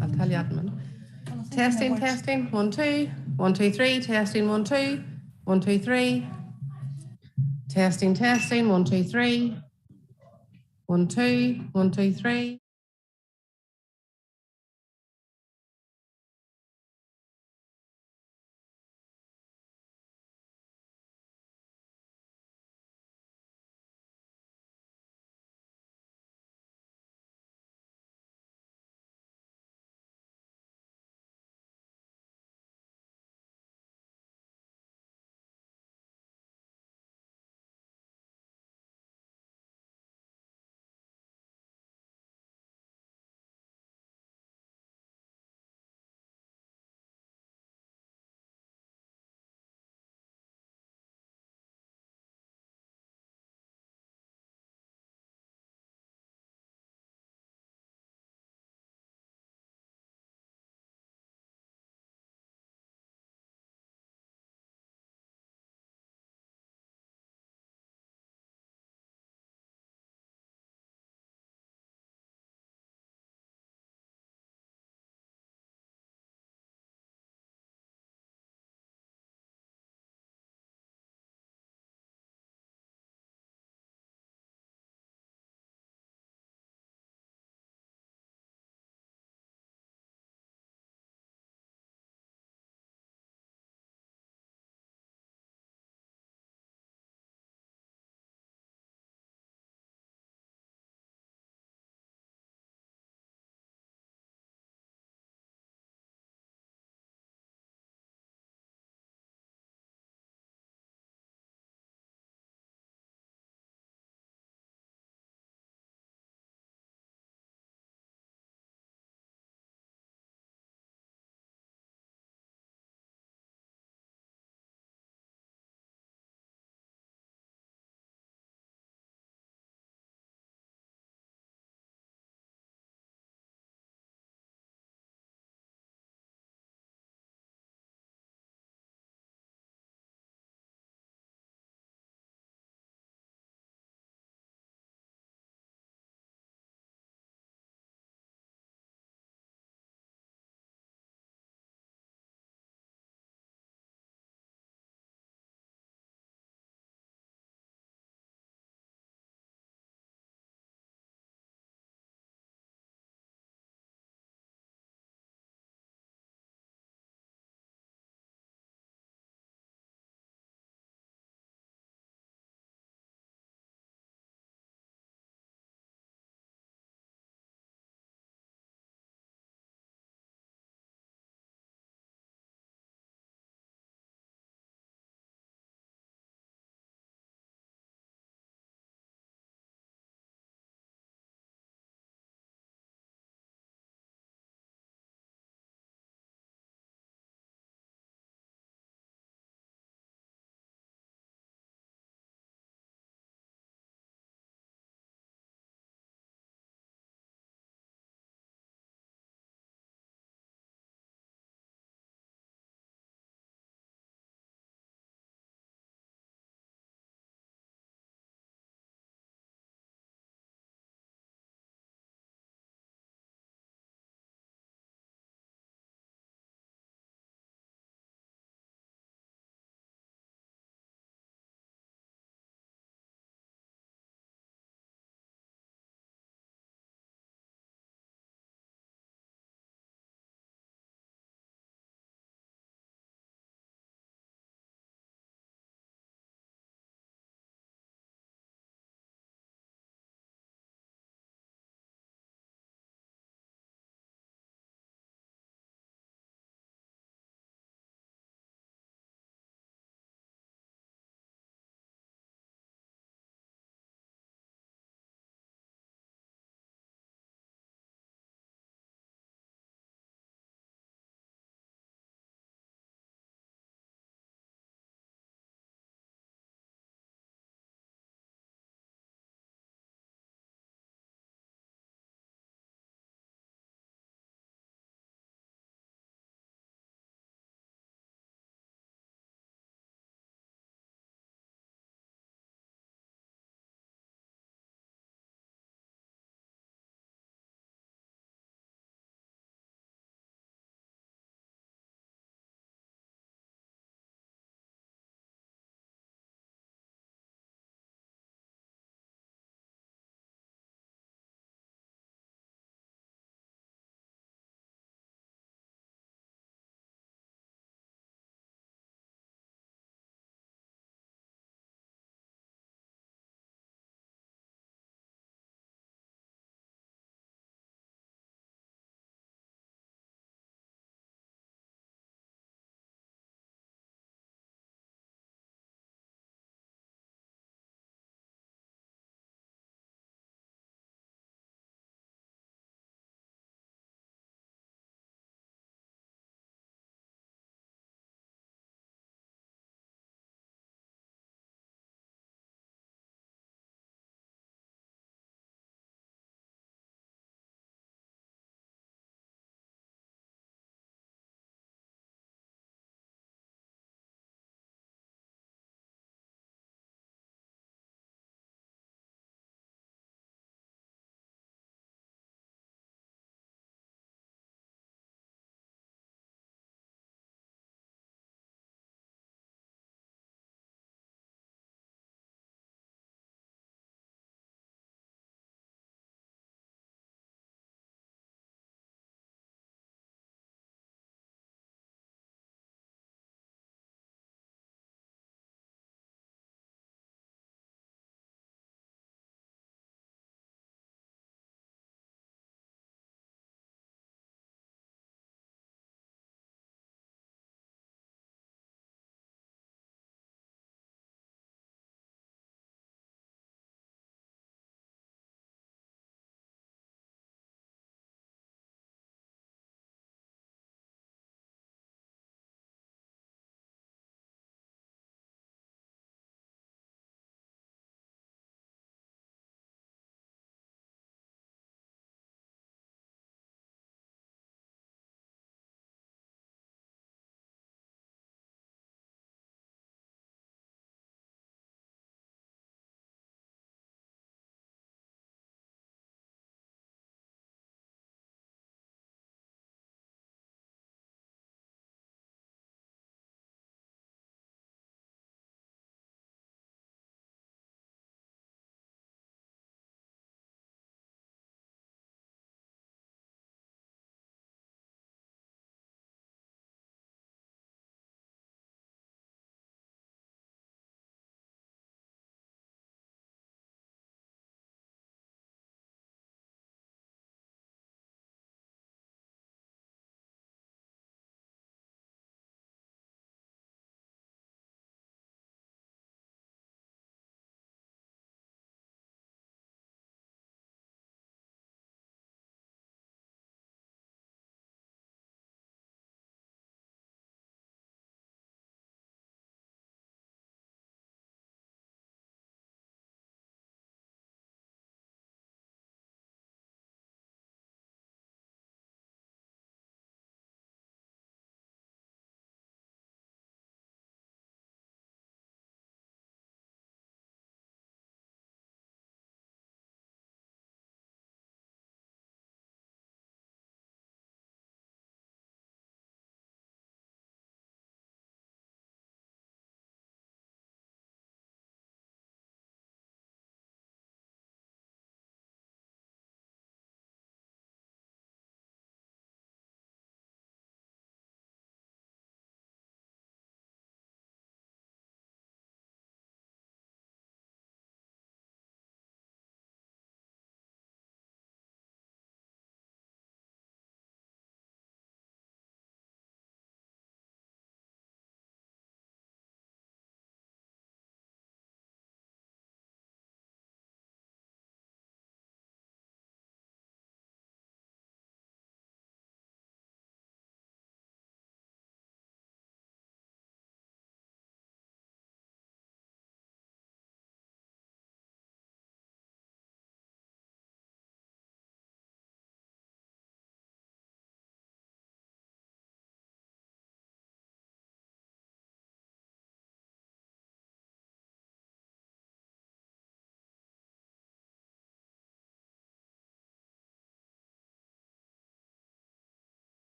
I'll tell you at the minute. Testing, testing. 1, 2. 1, 2, 3. Testing, 1, 2. 1, 2, 3. Testing, testing. 1, 2, 3. 1, 2. 1, 2, 3.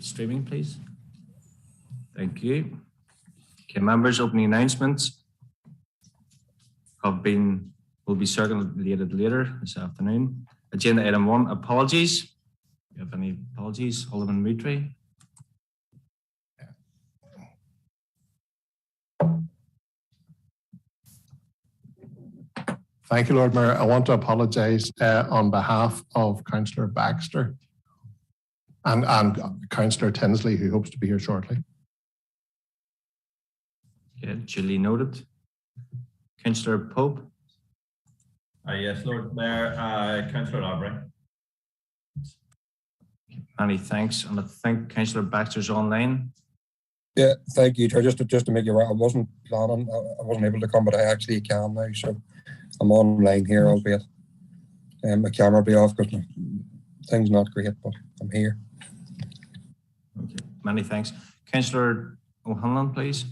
streaming, please. Thank you. Okay, members, opening announcements will be circulated later this afternoon. Agenda item 1, apologies. Do you have any apologies? Alderman Moodry. Thank you, Lord Mayor. I want to apologise on behalf of Councillor Baxter and Councillor Tinsley, who hopes to be here shortly. Okay, duly noted. Councillor Pope. Yes, Lord Mayor, Councillor Aubrey. Many thanks. And I think Councillor Baxter's online. Yeah, thank you, Chair. Just to make you aware, I wasn't planning, I wasn't able to come, but I actually can now, so I'm online here, albeit my camera will be off because my thing's not great, but I'm here. Okay, many thanks. Councillor O'Hanlon, please.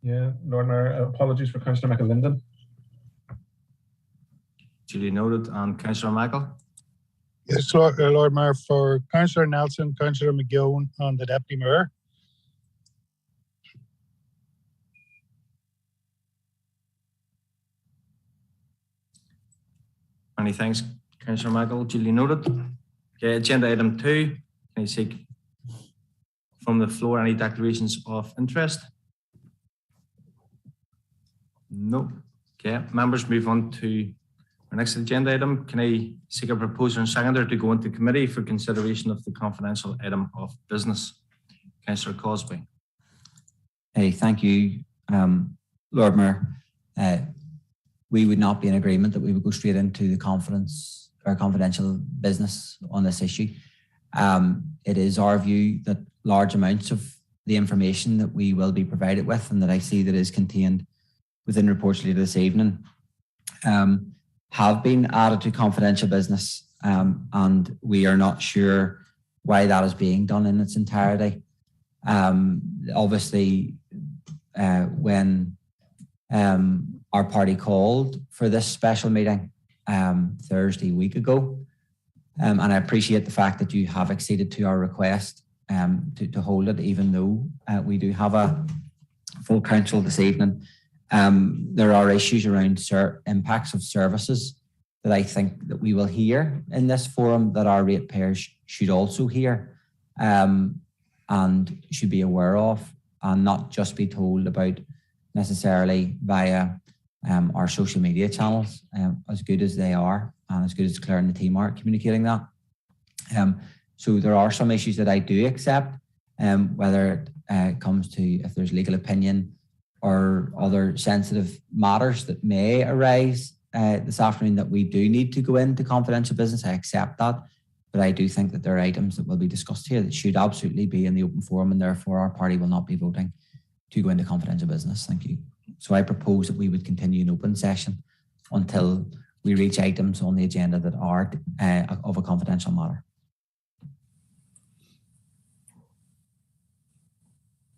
Yeah, Lord Mayor, apologies for Councillor McAlinden. Duly noted. And Councillor Michael. Yes, Lord Mayor, for Councillor Nelson, Councillor McGowan and the Deputy Mayor. Many thanks, Councillor Michael. Duly noted. Okay, agenda item 2. Can I seek from the floor any declarations of interest? No. Okay, members, move on to our next agenda item. Can I seek a proposer and seconder to go into committee for consideration of the confidential item of business? Councillor Cosby. Hey, thank you, Lord Mayor. We would not be in agreement that we would go straight into the confidential business on this issue. It is our view that large amounts of the information that we will be provided with and that I see that is contained within reports later this evening have been added to confidential business, and we are not sure why that is being done in its entirety. Obviously, when our party called for this special meeting Thursday week ago, and I appreciate the fact that you have acceded to our request to hold it, even though we do have a full council this evening. There are issues around impacts of services that I think that we will hear in this forum that our ratepayers should also hear and should be aware of, and not just be told about necessarily via our social media channels, as good as they are and as good as Claire and the team are communicating that. So there are some issues that I do accept, whether it comes to if there's legal opinion or other sensitive matters that may arise this afternoon that we do need to go into confidential business. I accept that, but I do think that there are items that will be discussed here that should absolutely be in the open forum, and therefore our party will not be voting to go into confidential business. Thank you. So I propose that we would continue an open session until we reach items on the agenda that are of a confidential matter.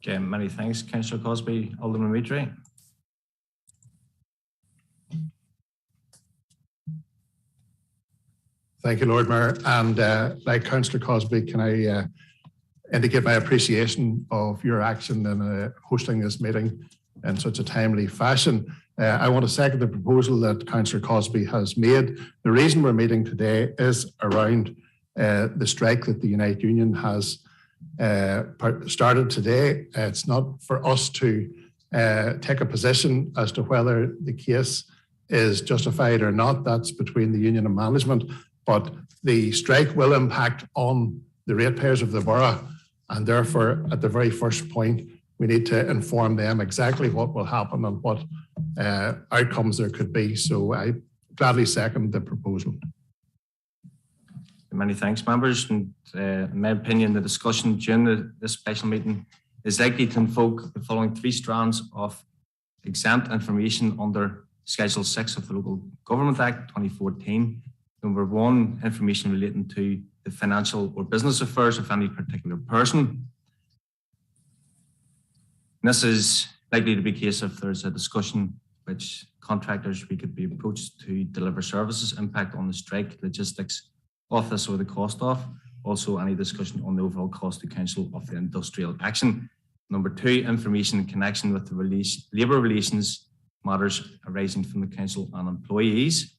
Okay, many thanks, Councillor Cosby. Alderman Moodry. Thank you, Lord Mayor. And like Councillor Cosby, can I indicate my appreciation of your action in hosting this meeting in such a timely fashion. I want to second the proposal that Councillor Cosby has made. The reason we're meeting today is around the strike that the Unite Union has started today. It's not for us to take a position as to whether the case is justified or not. That's between the union and management. But the strike will impact on the ratepayers of the borough, and therefore, at the very first point, we need to inform them exactly what will happen and what outcomes there could be. So I gladly second the proposal. Many thanks, members. And in my opinion, the discussion during this special meeting is likely to invoke the following 3 strands of exempt information under Schedule 6 of the Local Government Act 2014. Number 1, information relating to the financial or business affairs of any particular person. And this is likely to be the case if there's a discussion which contractors we could be approached to deliver services, impact on the strike, logistics of this or the cost of. Also, any discussion on the overall cost to council of the industrial action. Number 2, information in connection with the labour relations matters arising from the council and employees.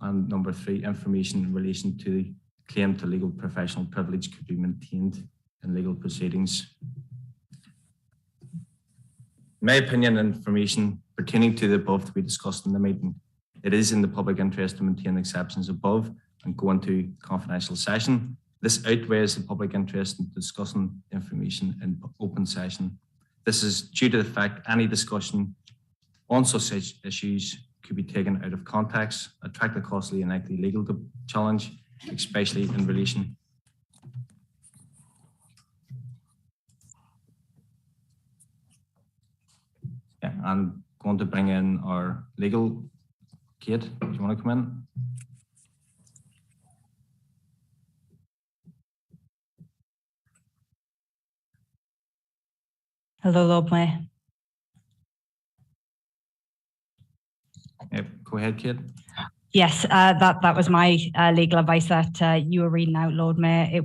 And number 3, information in relation to the claim to legal professional privilege could be maintained in legal proceedings. In my opinion, information pertaining to the above to be discussed in the meeting, it is in the public interest to maintain exceptions above and go into confidential session. This outweighs the public interest in discussing information in open session. This is due to the fact any discussion on such issues could be taken out of context, attract a costly and likely legal challenge, especially in relation. Yeah, I'm going to bring in our legal. Kate, do you want to come in? Hello, Lord Mayor. Yep, go ahead, Kate. Yes, that was my legal advice that you were reading out, Lord Mayor.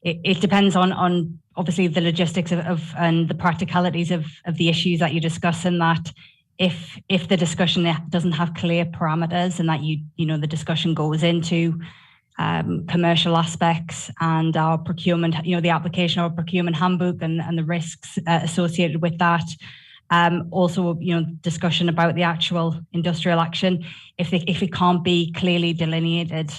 It depends on obviously the logistics of and the practicalities of the issues that you discuss, and that if the discussion doesn't have clear parameters, and that the discussion goes into commercial aspects and our procurement, the application of our procurement handbook and the risks associated with that. Also, discussion about the actual industrial action. If it can't be clearly delineated,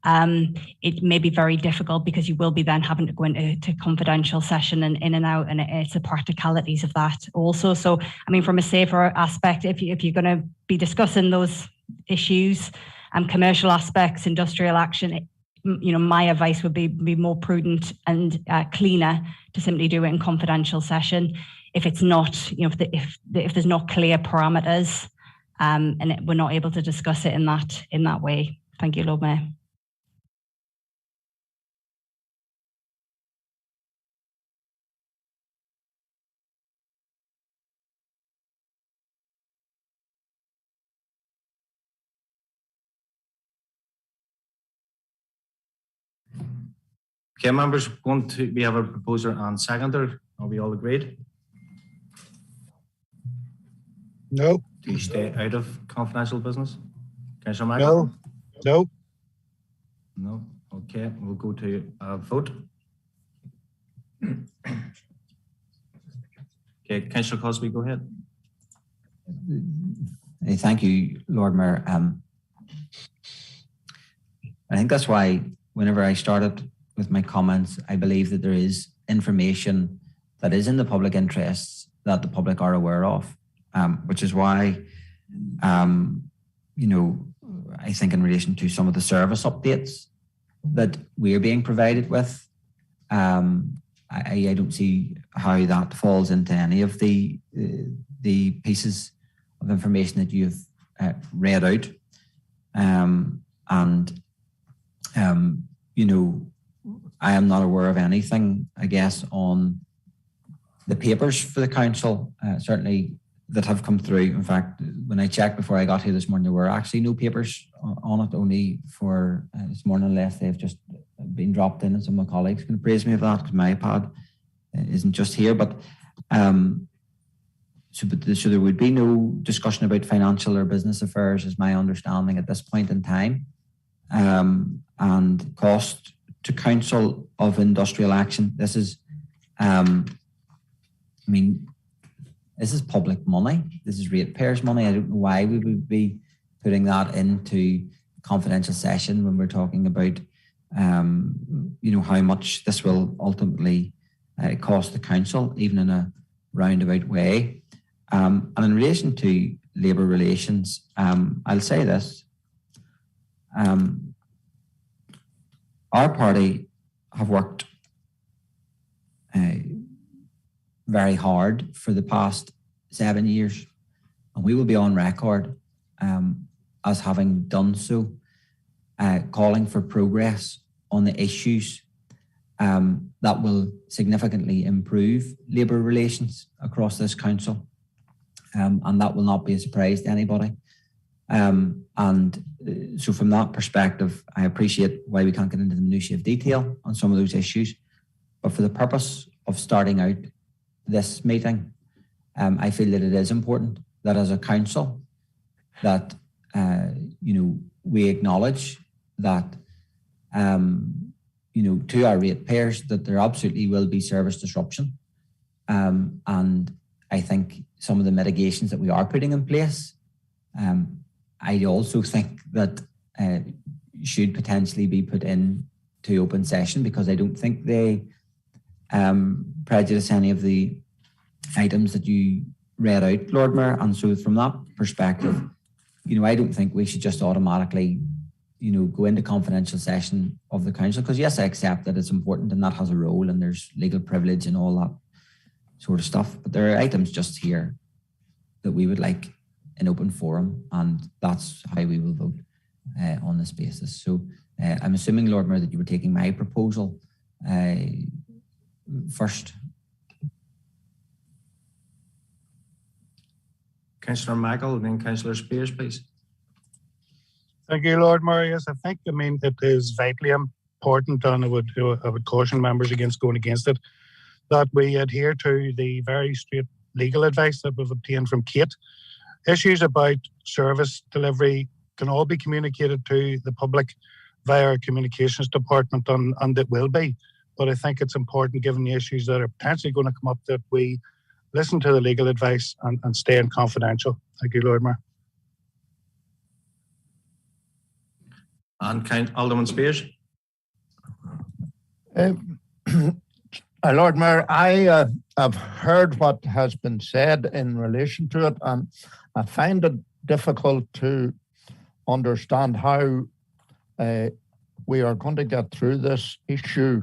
it may be very difficult, because you will be then having to go into confidential session and in and out, and it's the practicalities of that also. So, I mean, from a safer aspect, if you're going to be discussing those issues, commercial aspects, industrial action, my advice would be more prudent and cleaner to simply do it in confidential session. If it's not, if there's not clear parameters, and we're not able to discuss it in that way. Thank you, Lord Mayor. Okay, members, we have a proposer and seconder. Are we all agreed? No. Do you stay out of confidential business? Councillor Michael? No. No. Okay, we'll go to a vote. Okay, Councillor Cosby, go ahead. Thank you, Lord Mayor. I think that's why whenever I started with my comments, I believe that there is information that is in the public interests that the public are aware of, which is why, I think in relation to some of the service updates that we're being provided with, I don't see how that falls into any of the pieces of information that you've read out. I am not aware of anything, I guess, on the papers for the council, certainly that have come through. In fact, when I checked before I got here this morning, there were actually no papers on it, only for this morning, unless they've just been dropped in, and some of my colleagues can praise me of that, because my iPad isn't just here. But so there would be no discussion about financial or business affairs, is my understanding at this point in time. And cost to council of industrial action. This is, this is public money. This is ratepayers' money. I don't know why we would be putting that into confidential session when we're talking about, how much this will ultimately cost the council, even in a roundabout way. And in relation to labour relations, I'll say this. Our party have worked very hard for the past 7 years, and we will be on record as having done so, calling for progress on the issues that will significantly improve labour relations across this council, and that will not be a surprise to anybody. So from that perspective, I appreciate why we can't get into the minutiae of detail on some of those issues. But for the purpose of starting out this meeting, I feel that it is important that as a council, that we acknowledge that to our ratepayers that there absolutely will be service disruption, and I think some of the mitigations that we are putting in place, I also think that should potentially be put in to open session, because I don't think they prejudice any of the items that you read out, Lord Mayor. And so from that perspective, I don't think we should just automatically, go into confidential session of the council, because yes, I accept that it's important and that has a role and there's legal privilege and all that sort of stuff. But there are items just here that we would like an open forum, and that's how we will vote on this basis. So I'm assuming, Lord Mayor, that you were taking my proposal first. Councillor Michael and then Councillor Spears, please. Thank you, Lord Mayor. Yes, I think, it is vitally important, and I would caution members against going against it, that we adhere to the very straight legal advice that we've obtained from Kate. Issues about service delivery can all be communicated to the public via our communications department, and it will be. But I think it's important, given the issues that are potentially going to come up, that we listen to the legal advice and stay in confidential. Thank you, Lord Mayor. And Alderman Spears. Lord Mayor, I have heard what has been said in relation to it, and I find it difficult to understand how we are going to get through this issue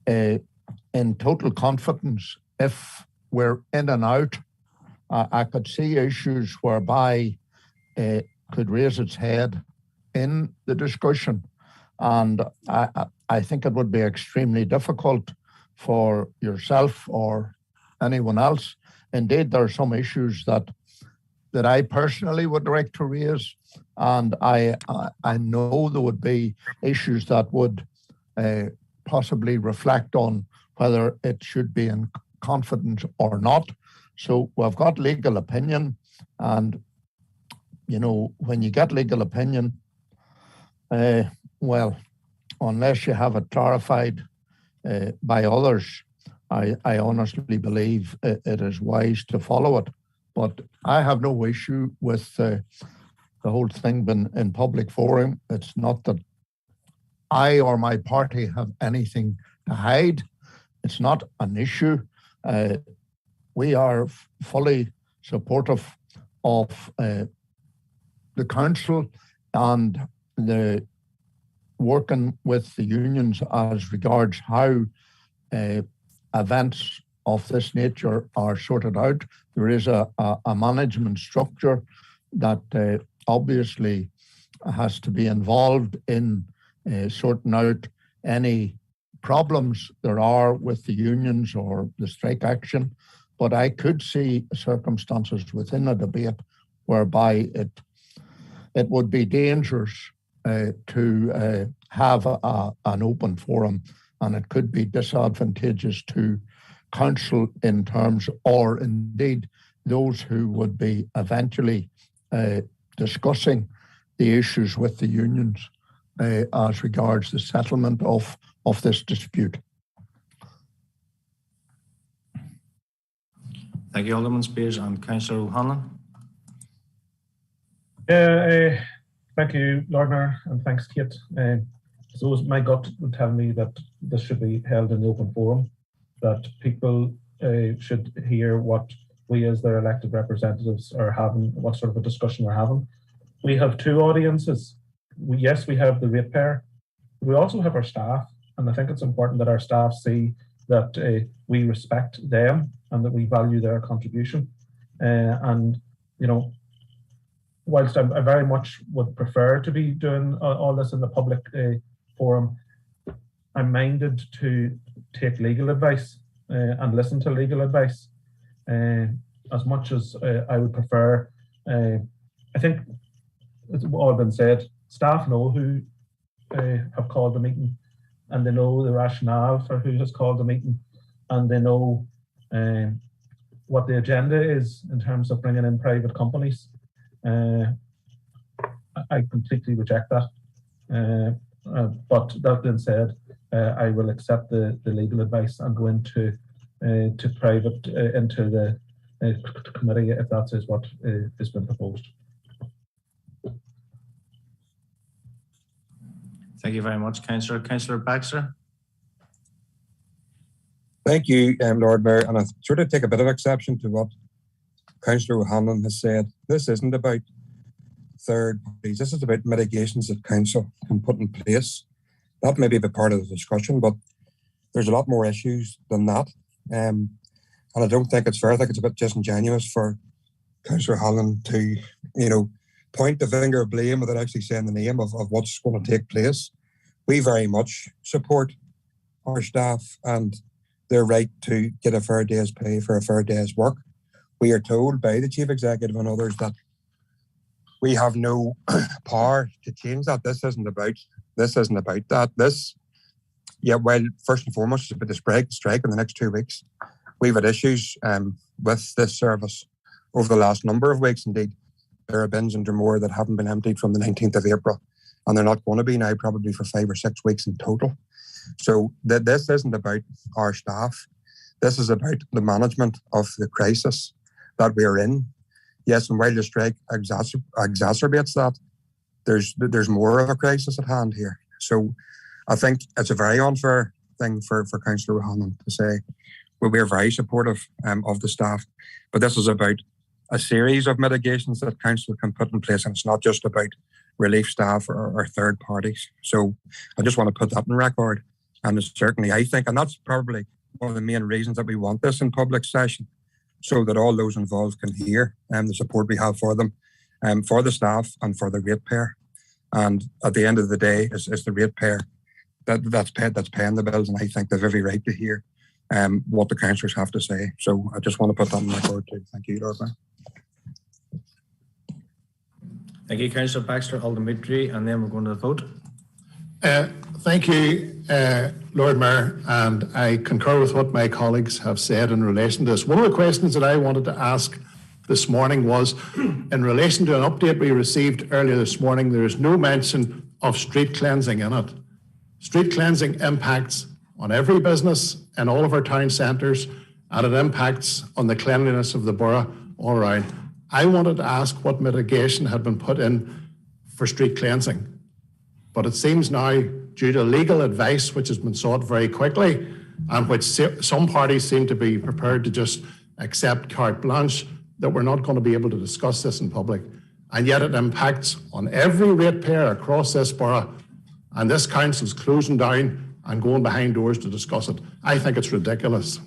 in total confidence if we're in and out. I could see issues whereby it could raise its head in the discussion, and I think it would be extremely difficult for yourself or anyone else. Indeed, there are some issues that I personally would like to raise, and I know there would be issues that would possibly reflect on whether it should be in confidence or not. So we've got legal opinion, and when you get legal opinion, well, unless you have it clarified by others, I honestly believe it is wise to follow it. But I have no issue with the whole thing being in public forum. It's not that I or my party have anything to hide. It's not an issue. We are fully supportive of the council and the working with the unions as regards how events of this nature are sorted out. There is a management structure that obviously has to be involved in sorting out any problems there are with the unions or the strike action. But I could see circumstances within a debate whereby it would be dangerous to have an open forum, and it could be disadvantageous to council in terms, or indeed those who would be eventually discussing the issues with the unions as regards the settlement of this dispute. Thank you, Alderman Spears. And Councillor O'Hanlon. Thank you, Lord Mayor, and thanks, Kate. So my gut would tell me that this should be held in the open forum, that people should hear what we as their elected representatives are having, what sort of a discussion we're having. We have two audiences. Yes, we have the ratepayer, but we also have our staff, and I think it's important that our staff see that we respect them and that we value their contribution. And, whilst I very much would prefer to be doing all this in the public forum, I'm minded to take legal advice and listen to legal advice as much as I would prefer. I think it's all been said. Staff know who have called the meeting, and they know the rationale for who has called the meeting, and they know what the agenda is in terms of bringing in private companies. I completely reject that. But that being said, I will accept the legal advice and go into private into the committee if that is what has been proposed. Thank you very much, Councillor. Councillor Baxter. Thank you, Lord Mayor. And I sort of take a bit of exception to what Councillor O'Hanlon has said. This isn't about third parties. This is about mitigations that council can put in place. That may be a part of the discussion, but there's a lot more issues than that. And I don't think it's fair. I think it's a bit disingenuous for Councillor O'Hanlon to, point the finger of blame without actually saying the name of what's going to take place. We very much support our staff and their right to get a fair day's pay for a fair day's work. We are told by the Chief Executive and others that we have no power to change that. This isn't about that. Well, first and foremost, it's about the strike in the next 2 weeks. We've had issues with this service over the last number of weeks. Indeed, there are bins and more that haven't been emptied from the 19th of April, and they're not going to be now probably for 5 or 6 weeks in total. So this isn't about our staff. This is about the management of the crisis that we're in. Yes, and while the strike exacerbates that, there's more of a crisis at hand here. So I think it's a very unfair thing for Councillor O'Hanlon to say. We're very supportive of the staff, but this is about a series of mitigations that council can put in place, and it's not just about relief staff or third parties. So I just want to put that in record. And it's certainly, I think, and that's probably one of the main reasons that we want this in public session, so that all those involved can hear the support we have for them, for the staff and for the ratepayer. And at the end of the day, it's the ratepayer that's paying the bills, and I think they've every right to hear what the councillors have to say. So I just want to put that on record too. Thank you, Lord Mayor. Thank you, Councillor Baxter. Alderman Mitri, and then we're going to the vote. Thank you, Lord Mayor, and I concur with what my colleagues have said in relation to this. One of the questions that I wanted to ask this morning was, in relation to an update we received earlier this morning, there is no mention of street cleansing in it. Street cleansing impacts on every business in all of our town centres, and it impacts on the cleanliness of the borough all around. I wanted to ask what mitigation had been put in for street cleansing. But it seems now, due to legal advice, which has been sought very quickly, and which some parties seem to be prepared to just accept carte blanche, that we're not going to be able to discuss this in public. And yet it impacts on every ratepayer across this borough, and this council's closing down and going behind doors to discuss it. I think it's ridiculous.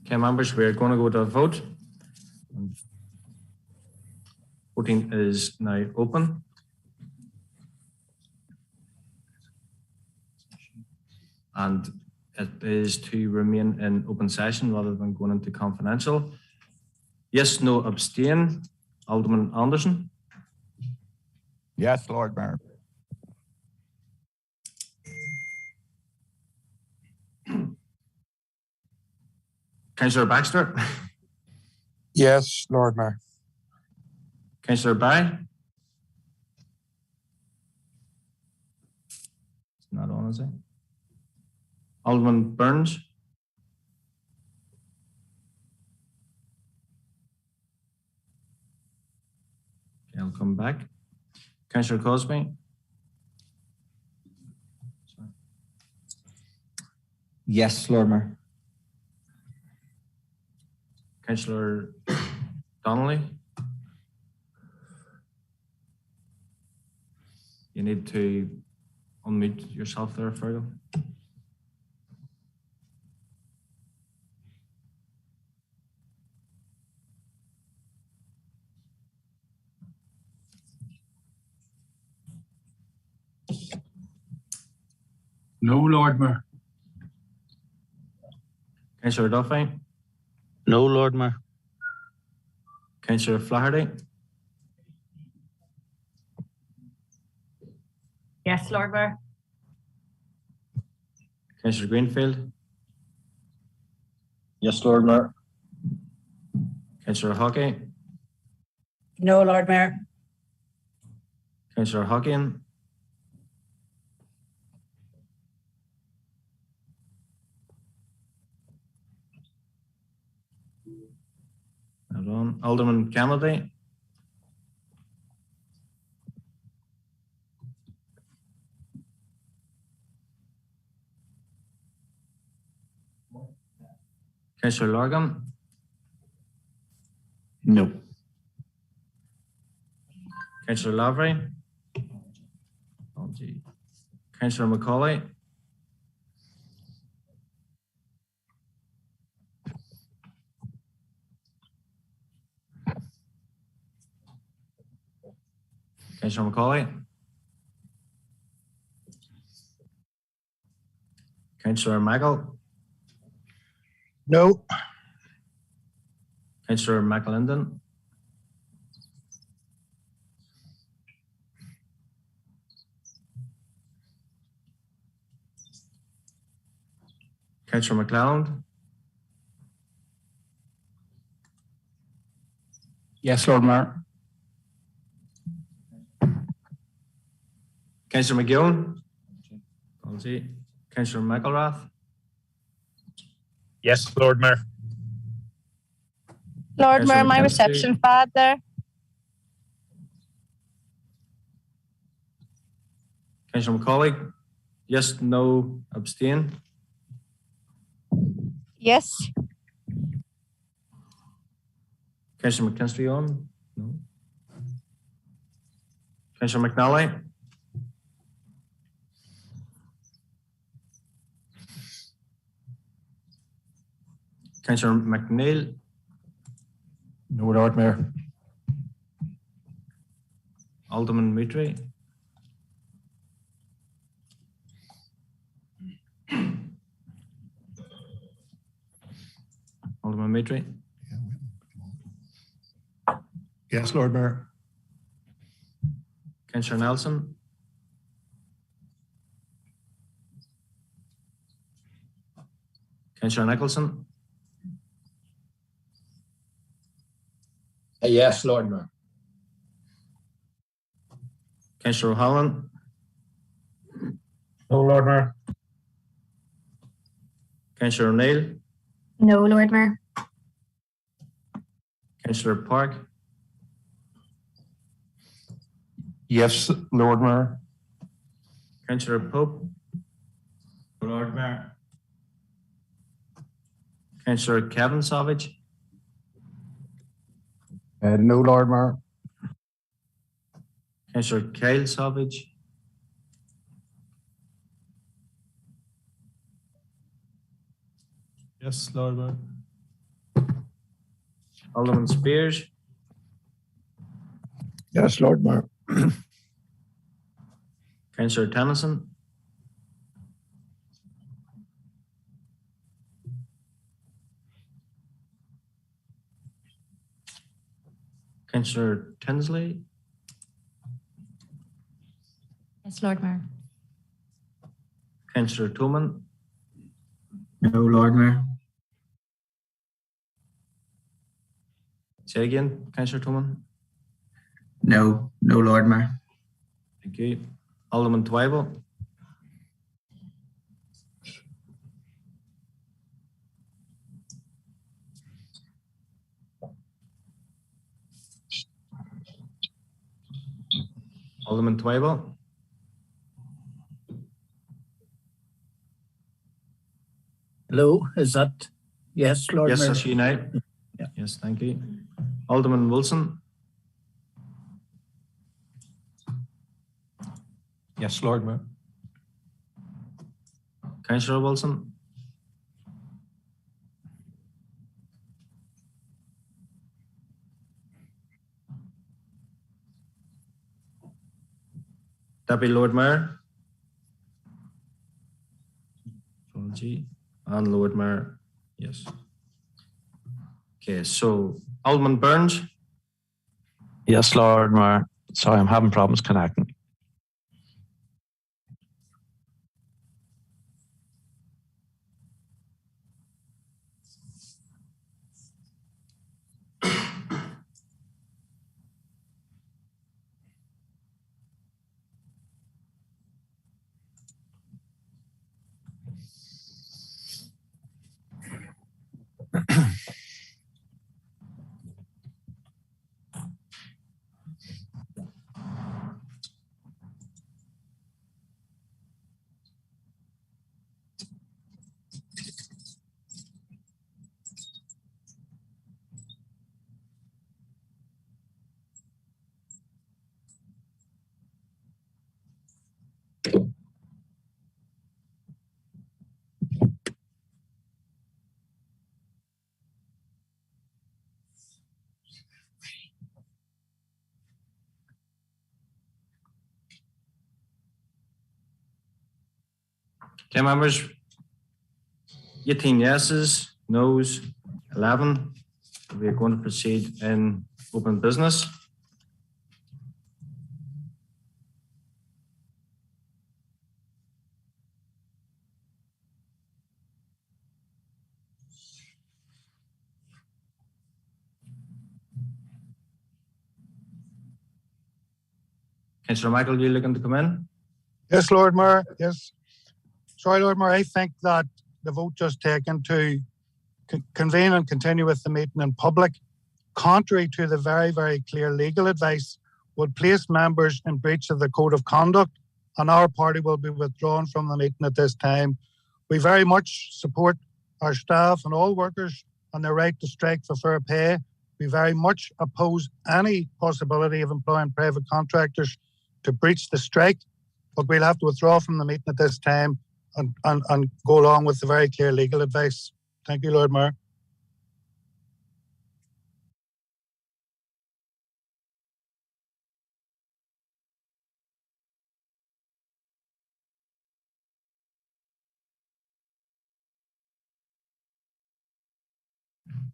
Okay, members, we're going to go to a vote. Voting is now open. And it is to remain in open session rather than going into confidential. Yes, no, abstain. Alderman Anderson. Yes, Lord Mayor. Councillor Baxter. Yes, Lord Mayor. Councillor Barry. It's not on, is it? Alderman Burns. Okay, I'll come back. Councillor Cosby. Sorry. Yes, Lord Mayor. Councillor Donnelly. You need to unmute yourself there, Fergal. No, Lord Mayor. Councillor Duffy, No, Lord Mayor. Councillor Flaherty, Yes, Lord Mayor. Councillor Greenfield, Yes, Lord Mayor. Councillor Hockey, No, Lord Mayor. Councillor Hockin, hold on, Alderman Kennedy, Councillor Lorgan, No. Councillor Lavery, Councillor Macaulay, Councillor Macaulay, Councillor Maggle, No. Councillor McLinden, Councillor McClelland, Yes, Lord Mayor. Councillor McGill, Councillor McElrath, Yes, Lord Mayor. Lord Councillor Mayor, my McKenzie. reception bad there. Councillor Macaulay, yes, no, abstain. Yes. Councillor McKinstry on? No. Councillor McNally, Councillor McNeil, No, Lord Mayor. Alderman Mitri, Alderman Mitri, Yes, Lord Mayor. Councillor Nelson, Councillor Nicholson, Yes, Lord Mayor. Councillor O'Halloran, No, Lord Mayor. Councillor O'Neill, No, Lord Mayor. Councillor Park, Yes, Lord Mayor. Councillor Pope, Lord Mayor. Councillor Kevin Savage, No, Lord Mayor. Councillor Kyle Savage, Yes, Lord Mayor. Alderman Spears, Yes, Lord Mayor. Councillor Tennyson, Councillor Tinsley, Yes, Lord Mayor. Councillor Toman, No, Lord Mayor. say again, Councillor Toman. No, Lord Mayor. Thank you. Alderman Twyvell, Alderman Twyvell, Hello, is that? Yes, Lord yes, Mayor. that's you now. Yeah. Yes, thank you. Alderman Wilson, Yes, Lord Mayor. Councillor Wilson, Deputy Lord Mayor, and Lord Mayor Yes. Okay, so Alderman Burns. Yes, Lord Mayor. Sorry, I'm having problems connecting. Okay, members. 18 yeses, noes, 11. We are going to proceed in open business. Councillor Michael, you looking to come in? Yes, Lord Mayor. Yes. Sorry, Lord Mayor. I think that the vote just taken to convene and continue with the meeting in public, contrary to the very, very clear legal advice, would place members in breach of the code of conduct, and our party will be withdrawn from the meeting at this time. We very much support our staff and all workers and their right to strike for fair pay. We very much oppose any possibility of employing private contractors to breach the strike, but we'll have to withdraw from the meeting at this time and go along with the very clear legal advice. Thank you, Lord Mayor.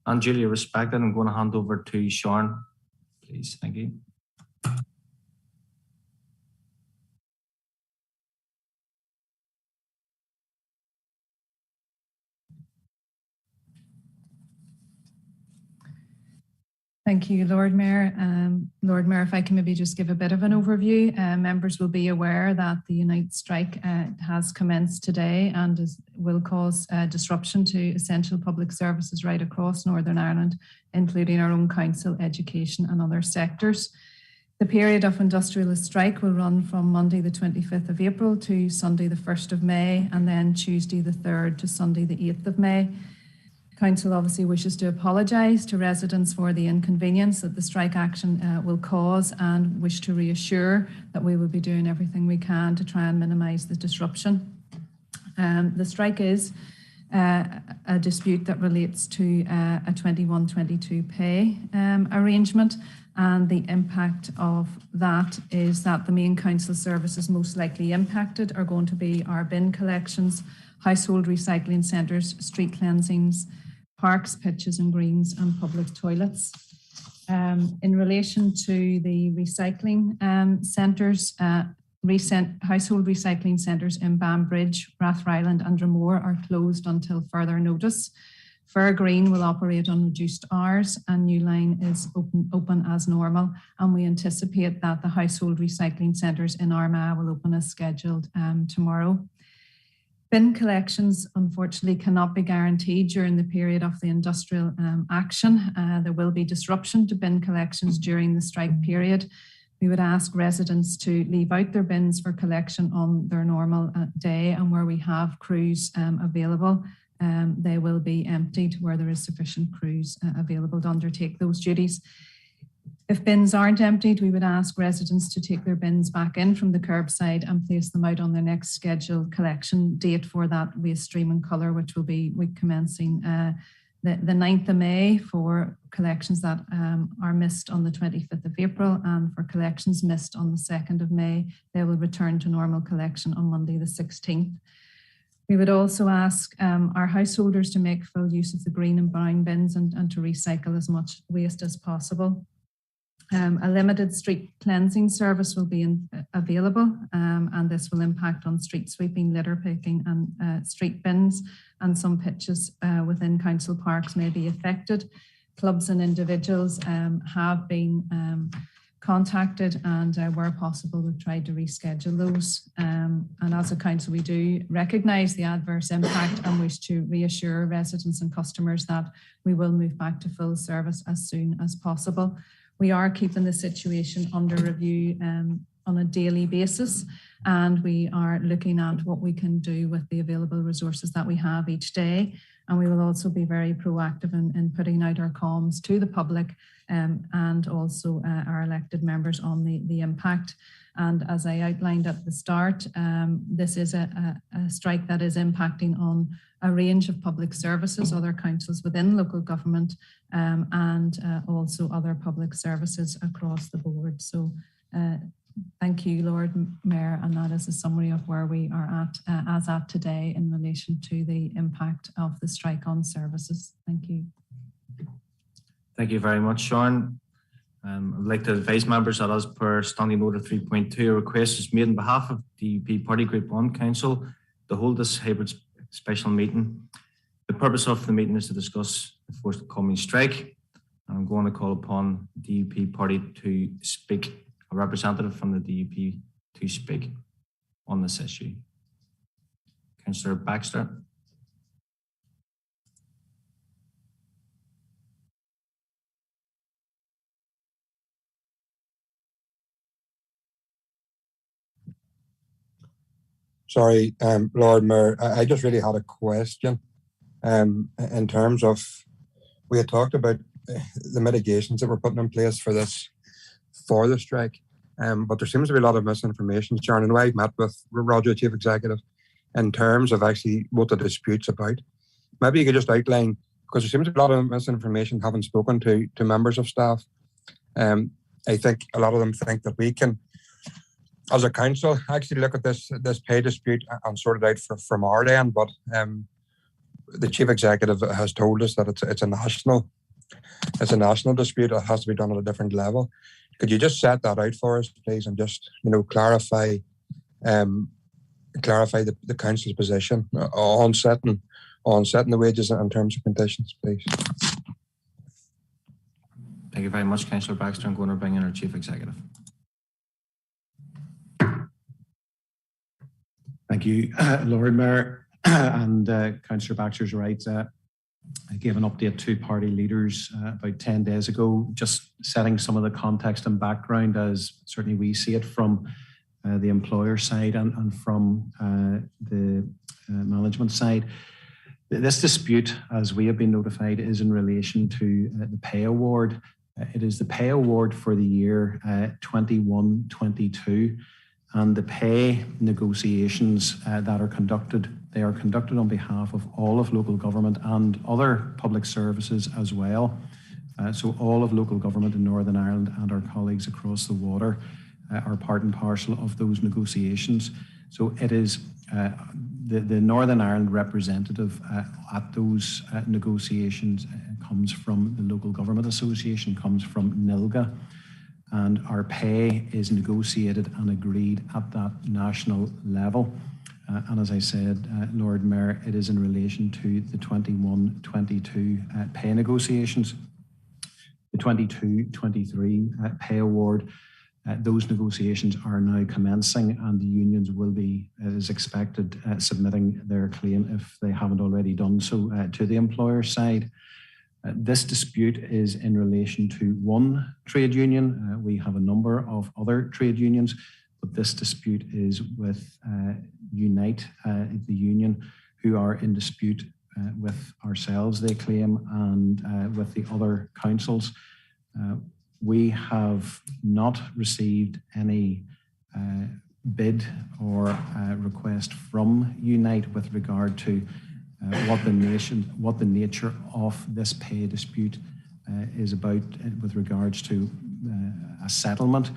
And duly respected, I'm going to hand over to Sean, please. Thank you. Thank you, Lord Mayor. Lord Mayor, if I can maybe just give a bit of an overview. Members will be aware that the Unite strike has commenced today and will cause disruption to essential public services right across Northern Ireland, including our own council, education and other sectors. The period of industrialist strike will run from Monday the 25th of April to Sunday the 1st of May, and then Tuesday the 3rd to Sunday the 8th of May. Council obviously wishes to apologise to residents for the inconvenience that the strike action will cause, and wish to reassure that we will be doing everything we can to try and minimise the disruption. The strike is a dispute that relates to a 21-22 pay arrangement, and the impact of that is that the main council services most likely impacted are going to be our bin collections, household recycling centres, street cleansings, parks, pitches and greens and public toilets. In relation to the recycling centres, household recycling centres in Banbridge, Rathryland and Dromore are closed until further notice. Fair Green will operate on reduced hours and New Line is open as normal, and we anticipate that the household recycling centres in Armagh will open as scheduled tomorrow. Bin collections, unfortunately, cannot be guaranteed during the period of the industrial action. There will be disruption to bin collections during the strike period. We would ask residents to leave out their bins for collection on their normal day, and where we have crews available, they will be emptied where there is sufficient crews available to undertake those duties. If bins aren't emptied, we would ask residents to take their bins back in from the curbside and place them out on their next scheduled collection date for that waste stream and colour, which will be week commencing the 9th of May for collections that are missed on the 25th of April, and for collections missed on the 2nd of May, they will return to normal collection on Monday the 16th. We would also ask our householders to make full use of the green and brown bins and to recycle as much waste as possible. A limited street cleansing service will be available, and this will impact on street sweeping, litter picking and street bins, and some pitches within council parks may be affected. Clubs and individuals have been contacted, and where possible we've tried to reschedule those. And as a council we do recognise the adverse impact and wish to reassure residents and customers that we will move back to full service as soon as possible. We are keeping the situation under review on a daily basis, and we are looking at what we can do with the available resources that we have each day. And we will also be very proactive in putting out our comms to the public and also our elected members on the impact. And as I outlined at the start, this is a strike that is impacting on a range of public services, other councils within local government, and also other public services across the board. So thank you, Lord Mayor, and that is a summary of where we are at as at today in relation to the impact of the strike on services. Thank you. Thank you very much, Sean. I'd like to advise members that as per Standing Order 3.2, a request is made on behalf of DUP Party Group 1 Council to hold this hybrid special meeting. The purpose of the meeting is to discuss the forthcoming strike. I'm going to call upon the DUP Party to speak, a representative from the DUP to speak on this issue. Councillor Baxter. Sorry, Lord Mayor, I just really had a question in terms of, we had talked about the mitigations that we're putting in place for the strike, but there seems to be a lot of misinformation, Sharon, and I've met with Roger, the Chief Executive, in terms of actually what the dispute's about. Maybe you could just outline, because there seems to be a lot of misinformation having spoken to members of staff. I think a lot of them think that we can, as a council, actually look at this pay dispute and sort it out from our end, but the Chief Executive has told us that it's a national dispute. It has to be done at a different level. Could you just set that out for us, please, and just clarify the council's position on setting the wages and terms and conditions, please? Thank you very much, Councillor Baxter. I'm going to bring in our Chief Executive. Thank you, Lord Mayor, and Councillor Baxter's right. I gave an update to party leaders about 10 days ago, just setting some of the context and background as certainly we see it from the employer side and from the management side. This dispute, as we have been notified, is in relation to the pay award. It is the pay award for the year 21-22. And the pay negotiations that are conducted, they are conducted on behalf of all of local government and other public services as well. So all of local government in Northern Ireland and our colleagues across the water are part and parcel of those negotiations. So it is the Northern Ireland representative at those negotiations comes from the Local Government Association, comes from NILGA. And our pay is negotiated and agreed at that national level. And as I said, Lord Mayor, it is in relation to the 21-22 pay negotiations. The 22-23 pay award, those negotiations are now commencing, and the unions will be, as expected, submitting their claim, if they haven't already done so, to the employer side. This dispute is in relation to one trade union. We have a number of other trade unions, but this dispute is with Unite, the union, who are in dispute with ourselves, they claim, and with the other councils. We have not received any bid or request from Unite with regard to what the nature of this pay dispute is about with regards to a settlement.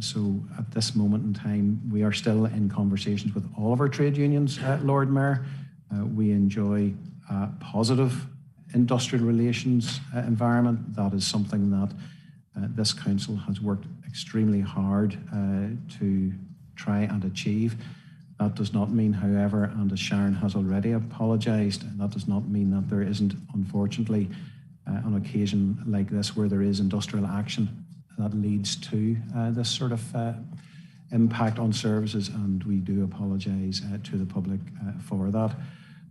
So at this moment in time, we are still in conversations with all of our trade unions, Lord Mayor. We enjoy a positive industrial relations environment. That is something that this council has worked extremely hard to try and achieve. That does not mean, however, and as Sharon has already apologised, that does not mean that there isn't, unfortunately, on occasion like this where there is industrial action that leads to this sort of impact on services, and we do apologise to the public for that.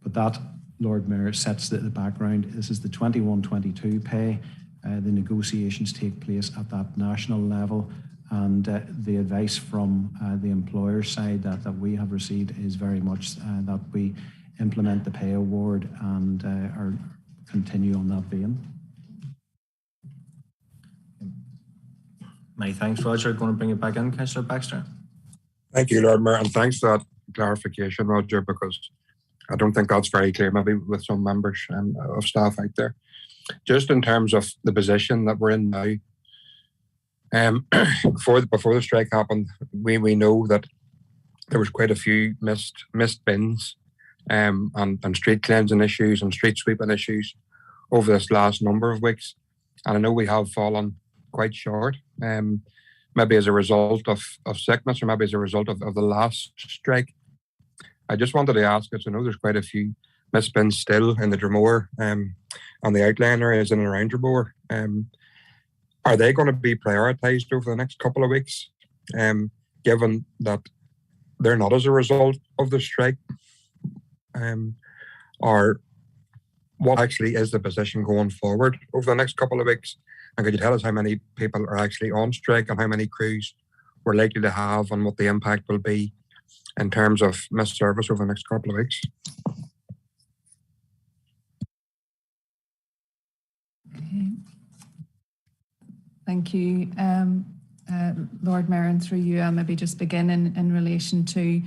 But that, Lord Mayor, sets the background. This is the 21-22 pay. The negotiations take place at that national level, and the advice from the employer side that we have received is very much that we implement the pay award and continue on that vein. Many thanks, Roger. Going to bring it back in, Councillor Baxter. Thank you, Lord Mayor, and thanks for that clarification, Roger, because I don't think that's very clear, maybe with some members of staff out there. Just in terms of the position that we're in now, before the strike happened, we know that there was quite a few missed bins and street cleansing issues and street sweeping issues over this last number of weeks. And I know we have fallen quite short, maybe as a result of sickness or maybe as a result of the last strike. I just wanted to ask us, I know there's quite a few missed bins still in the Dromore and the outlying areas in and around Dromore. Are they going to be prioritised over the next couple of weeks, given that they're not as a result of the strike? Or what actually is the position going forward over the next couple of weeks? And could you tell us how many people are actually on strike and how many crews we're likely to have and what the impact will be in terms of missed service over the next couple of weeks? Okay. Thank you, Lord Mayor, and through you, I'll maybe just begin in relation to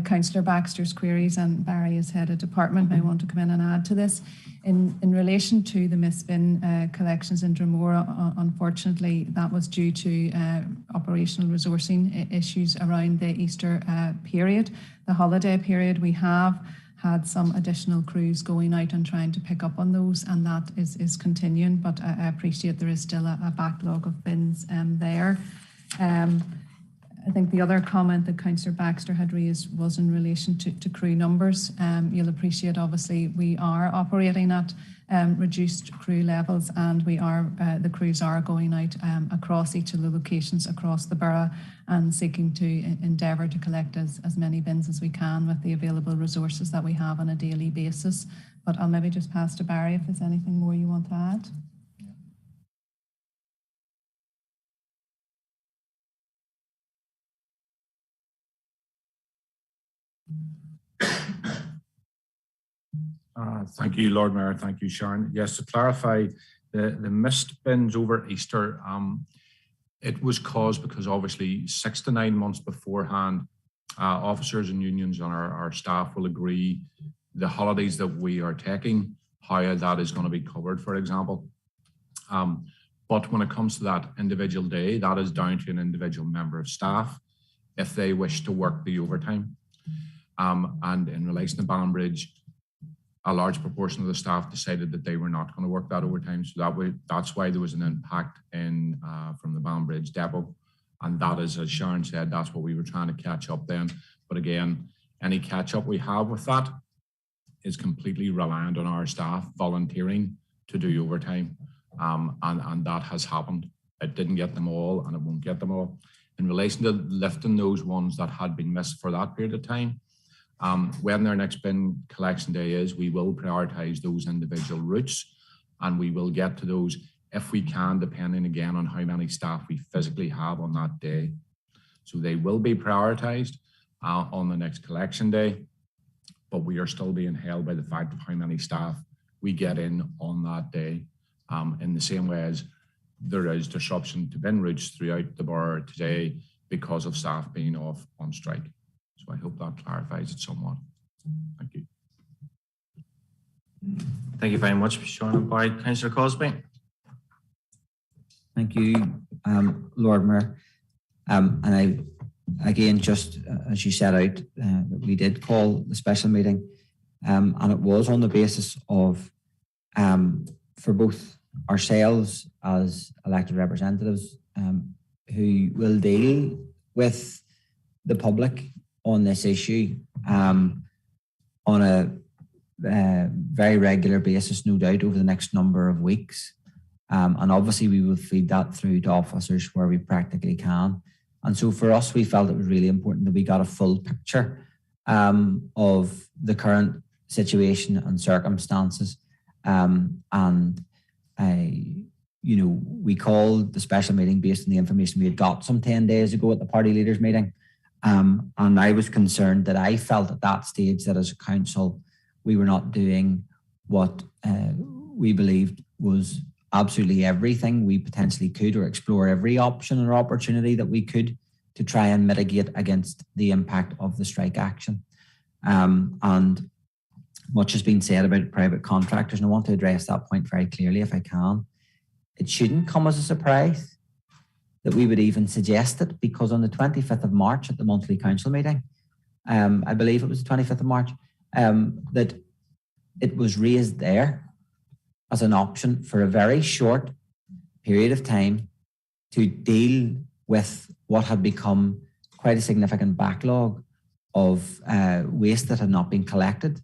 Councillor Baxter's queries, and Barry as head of department may want to come in and add to this. In relation to the missed bin collections in Dromore, unfortunately, that was due to operational resourcing issues around the Easter period, the holiday period. We have had some additional crews going out and trying to pick up on those, and that is continuing, but I appreciate there is still a backlog of bins there. I think the other comment that Councillor Baxter had raised was in relation to crew numbers. You'll appreciate, obviously, we are operating at reduced crew levels, and we are the crews are going out across each of the locations across the borough and seeking to endeavour to collect as many bins as we can with the available resources that we have on a daily basis. But I'll maybe just pass to Barry if there's anything more you want to add. Thank you, Lord Mayor. Thank you, Sharon. Yes, to clarify, the missed bins over Easter, it was caused because obviously 6 to 9 months beforehand, officers and unions and our staff will agree the holidays that we are taking, how that is going to be covered, for example. But when it comes to that individual day, that is down to an individual member of staff if they wish to work the overtime. And in relation to Banbridge, a large proportion of the staff decided that they were not going to work that overtime. So that's why there was an impact in from the Banbridge depot. And that is, as Sharon said, that's what we were trying to catch up then. But again, any catch up we have with that is completely reliant on our staff volunteering to do overtime. And that has happened. It didn't get them all and it won't get them all. In relation to lifting those ones that had been missed for that period of time, when their next bin collection day is, we will prioritise those individual routes and we will get to those if we can, depending again on how many staff we physically have on that day. So they will be prioritised on the next collection day, but we are still being held by the fact of how many staff we get in on that day, in the same way as there is disruption to bin routes throughout the borough today because of staff being off on strike. So I hope that clarifies it somewhat. Thank you. Thank you very much, Sean and Barry. Councillor Cosby. Thank you, Lord Mayor. And I, again, just as you set out, we did call the special meeting, and it was on the basis of, for both ourselves as elected representatives, who will deal with the public on this issue on a very regular basis, no doubt, over the next number of weeks. And obviously we will feed that through to officers where we practically can. And so for us, we felt it was really important that we got a full picture of the current situation and circumstances. We called the special meeting based on the information we had got some 10 days ago at the party leaders meeting. And I was concerned that I felt at that stage that as a council, we were not doing what we believed was absolutely everything we potentially could, or explore every option or opportunity that we could to try and mitigate against the impact of the strike action. And much has been said about private contractors, and I want to address that point very clearly if I can. It shouldn't come as a surprise that we would even suggest it, because on the 25th of March at the monthly council meeting, I believe it was the 25th of March, that it was raised there as an option for a very short period of time to deal with what had become quite a significant backlog of waste that had not been collected.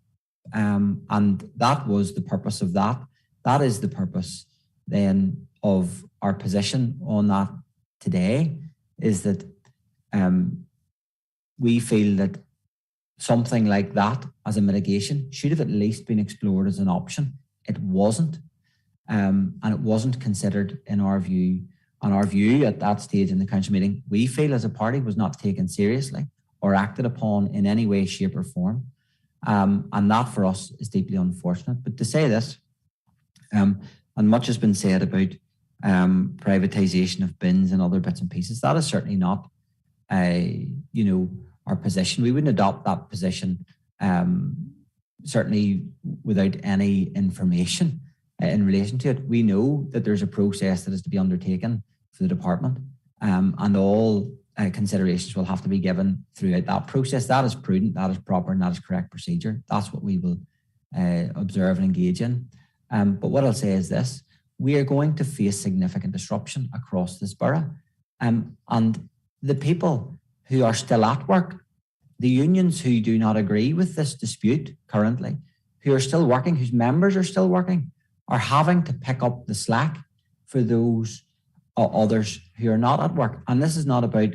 And that was the purpose of that. That is the purpose then of our position on that today, is that we feel that something like that as a mitigation should have at least been explored as an option. It wasn't, and it wasn't considered in our view. And our view at that stage in the council meeting, we feel as a party, was not taken seriously or acted upon in any way, shape or form. And that for us is deeply unfortunate. But to say this, and much has been said about privatisation of bins and other bits and pieces, that is certainly not our position. We wouldn't adopt that position certainly without any information in relation to it. We know that there's a process that is to be undertaken for the department, and all considerations will have to be given throughout that process. That is prudent, that is proper, and that is correct procedure. That's what we will observe and engage in. But what I'll say is this: we are going to face significant disruption across this borough. And the people who are still at work, the unions who do not agree with this dispute currently, who are still working, whose members are still working, are having to pick up the slack for those others who are not at work. And this is not about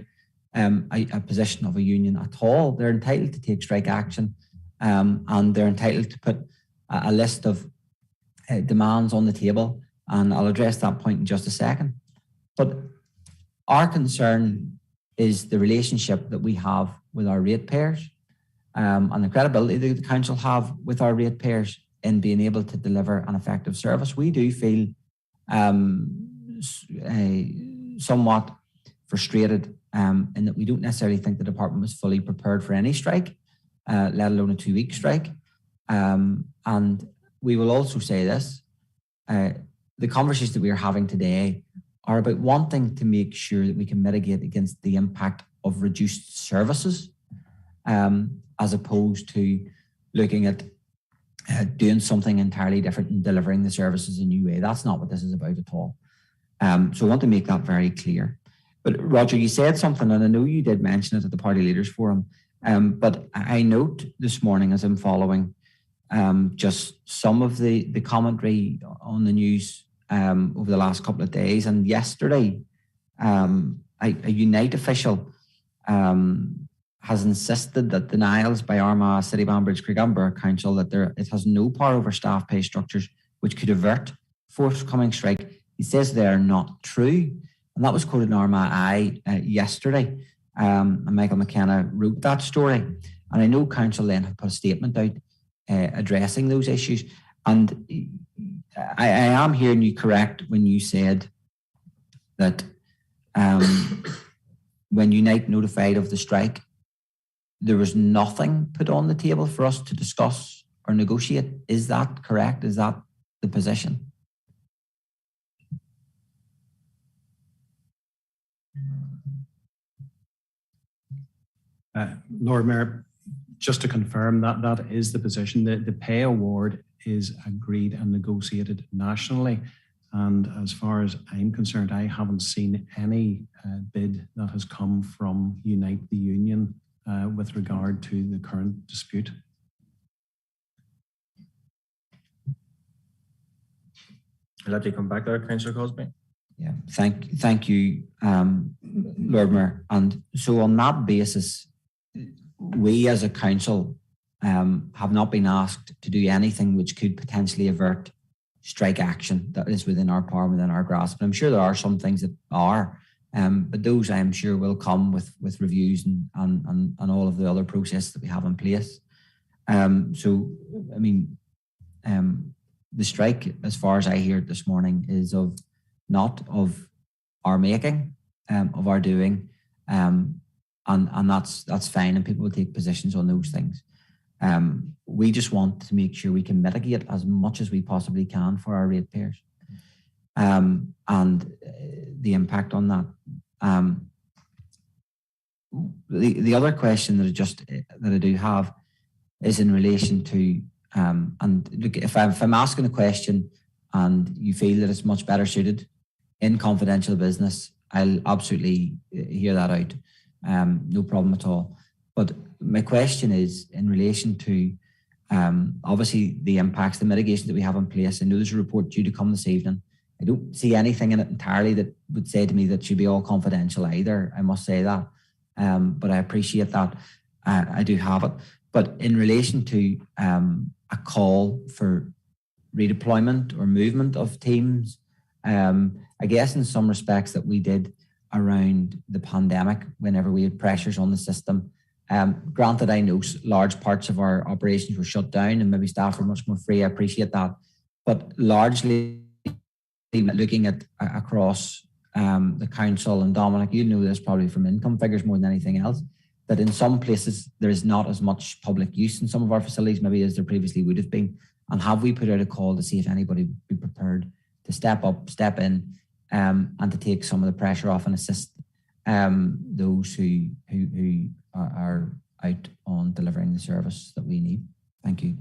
a position of a union at all. They're entitled to take strike action, and they're entitled to put a list of demands on the table. And I'll address that point in just a second. But our concern is the relationship that we have with our ratepayers, and the credibility that the council have with our ratepayers in being able to deliver an effective service. We do feel somewhat frustrated in that we don't necessarily think the department was fully prepared for any strike, let alone a 2-week strike. And we will also say this: the conversations that we are having today are about wanting to make sure that we can mitigate against the impact of reduced services, as opposed to looking at doing something entirely different and delivering the services a new way. That's not what this is about at all. So I want to make that very clear. But Roger, you said something, and I know you did mention it at the Party Leaders Forum, but I note this morning as I'm following just some of the commentary on the news over the last couple of days, and yesterday a Unite official has insisted that denials by Armagh, City Banbridge, Craigavon Borough Council that it has no power over staff pay structures which could avert forthcoming strike. He says they are not true, and that was quoted in Armagh yesterday. And Michael McKenna wrote that story, and I know Council then had put a statement out addressing those issues. And I am hearing you correct when you said that when Unite notified of the strike, there was nothing put on the table for us to discuss or negotiate. Is that correct? Is that the position? Lord Mayor, just to confirm that is the position. The pay award is agreed and negotiated nationally. And as far as I'm concerned, I haven't seen any bid that has come from Unite the Union with regard to the current dispute. I'll let you come back there, Councillor Cosby. Yeah, thank you, Lord Mayor. And so on that basis, we as a council have not been asked to do anything which could potentially avert strike action that is within our power, within our grasp. And I'm sure there are some things that are, but those I'm sure will come with reviews and all of the other processes that we have in place. So, I mean, the strike, as far as I hear it this morning, is not of our making, of our doing, and that's fine, and people will take positions on those things. We just want to make sure we can mitigate as much as we possibly can for our ratepayers, and the impact on that. The other question that I do have is in relation to, and look, if I'm asking a question and you feel that it's much better suited in confidential business, I'll absolutely hear that out. No problem at all. But my question is in relation to obviously the impacts, the mitigation that we have in place. I know there's a report due to come this evening. I don't see anything in it entirely that would say to me that should be all confidential either. I must say that. But I appreciate that. I do have it. But in relation to a call for redeployment or movement of teams, I guess in some respects that we did around the pandemic, whenever we had pressures on the system. Granted, I know large parts of our operations were shut down and maybe staff were much more free. I appreciate that. But largely looking at across the council, and Dominic, you know this probably from income figures more than anything else, that in some places there is not as much public use in some of our facilities maybe as there previously would have been. And have we put out a call to see if anybody would be prepared to step up, step in, and to take some of the pressure off and assist those who are out on delivering the service that we need? Thank you.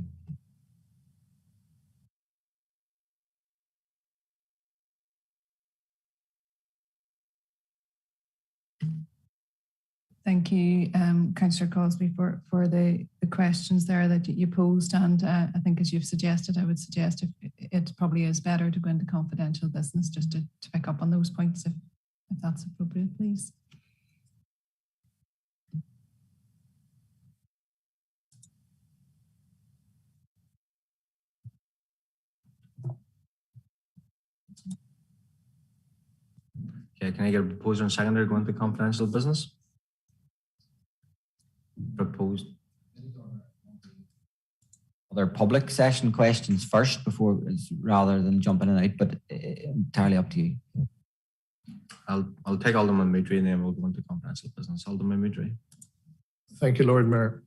Thank you, Councillor Cosby, for the questions there that you posed. And I think, as you've suggested, I would suggest if it probably is better to go into confidential business just to pick up on those points, if that's appropriate, please. Okay, can I get a proposer and seconder to go into confidential business? Proposed. Other public session questions first rather than jumping in and out, but entirely up to you. I'll take Alderman Moodry and then we'll go into confidential business. Alderman Moodry. Thank you, Lord Mayor.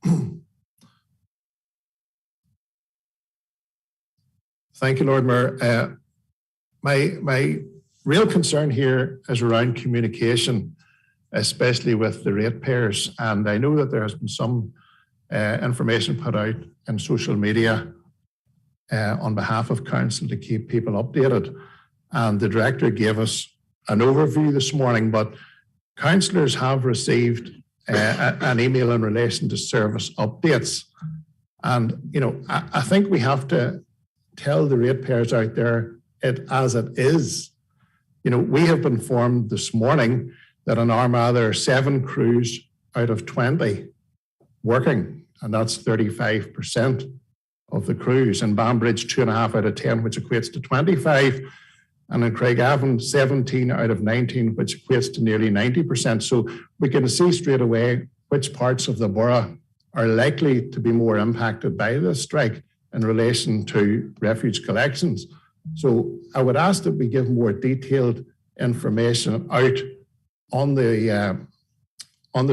Thank you, Lord Mayor. My real concern here is around communication, especially with the ratepayers. And I know that there has been some information put out in social media on behalf of council to keep people updated. And the director gave us an overview this morning, but councillors have received an email in relation to service updates. And, you know, I think we have to tell the ratepayers out there it as it is. You know, we have been informed this morning that in Armagh there are 7 crews out of 20 working, and that's 35% of the crews. In Banbridge, 2.5 out of 10, which equates to 25. And in Craigavon, 17 out of 19, which equates to nearly 90%. So we can see straight away which parts of the borough are likely to be more impacted by this strike in relation to refuge collections. So I would ask that we give more detailed information out on the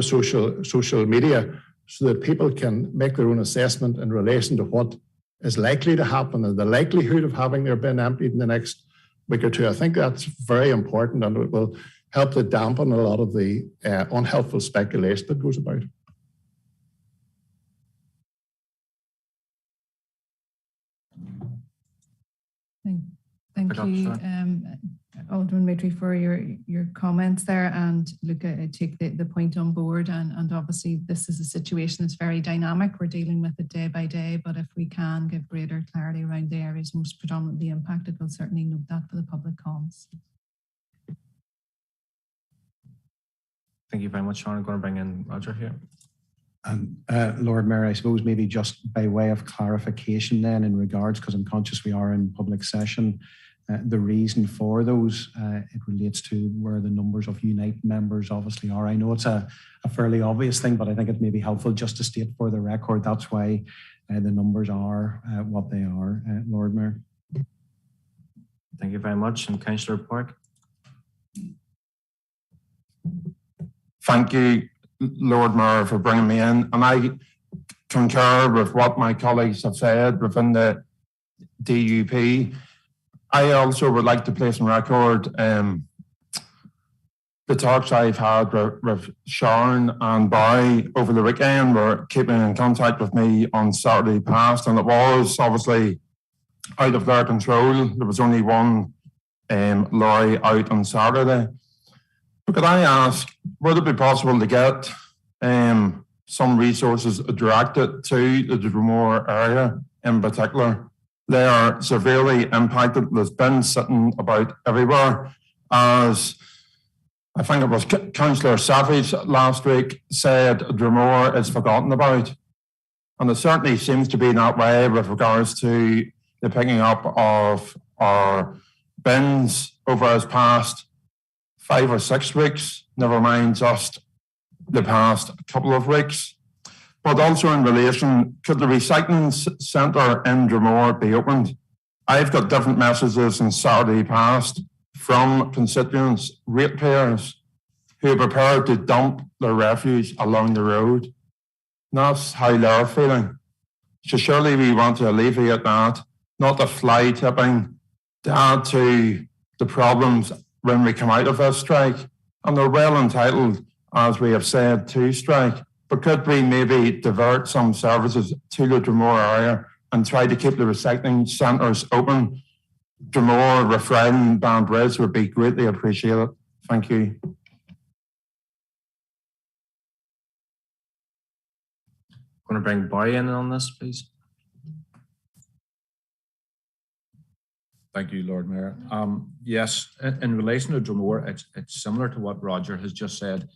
social media so that people can make their own assessment in relation to what is likely to happen and the likelihood of having their bin emptied in the next week or two. I think that's very important, and it will help to dampen a lot of the unhelpful speculation that goes about. Thank you, Alderman Mitry, for your comments there. And look, I take the point on board. And obviously, this is a situation that's very dynamic. We're dealing with it day by day. But if we can give greater clarity around the areas most predominantly impacted, we'll certainly note that for the public comms. Thank you very much, Sean. I'm going to bring in Roger here. And Lord Mayor, I suppose maybe just by way of clarification then in regards, because I'm conscious we are in public session, the reason for those, it relates to where the numbers of Unite members obviously are. I know it's a fairly obvious thing, but I think it may be helpful just to state for the record that's why the numbers are what they are, Lord Mayor. Thank you very much. And Councillor Park. Thank you, Lord Mayor, for bringing me in. And I concur with what my colleagues have said within the DUP. I also would like to place on record the talks I've had with Sharon and Barry over the weekend were keeping in contact with me on Saturday past, and it was obviously out of their control. There was only one lorry out on Saturday. But could I ask, would it be possible to get some resources directed to the Dromore area in particular? They are severely impacted. There's been sitting about everywhere. As I think it was Councillor Savage last week said, Dromore is forgotten about. And it certainly seems to be that way with regards to the picking up of our bins over as past 5 or 6 weeks, never mind just the past couple of weeks. But also in relation, could the recycling centre in Dromore be opened? I've got different messages on Saturday past from constituents, ratepayers, who are prepared to dump their refuse along the road. And that's how they're feeling. So surely we want to alleviate that, not the fly tipping, to add to the problems when we come out of this strike. And they're well entitled, as we have said, to strike. But could we maybe divert some services to the Dromore area and try to keep the recycling centres open? Dromore, Refrain, Banbridge would be greatly appreciated. Thank you. I'm going to bring Barry in on this, please. Thank you, Lord Mayor. Yes, in relation to Dromore, it's similar to what Roger has just said.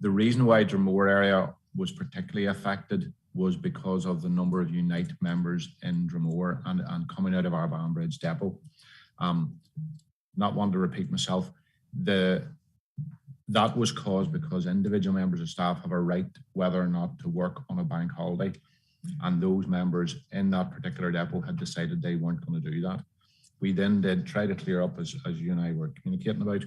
The reason why Dromore area was particularly affected was because of the number of Unite members in Dromore and coming out of our Banbridge depot. Not wanting to repeat myself, that was caused because individual members of staff have a right whether or not to work on a bank holiday. And those members in that particular depot had decided they weren't going to do that. We then did try to clear up, as you and I were communicating about,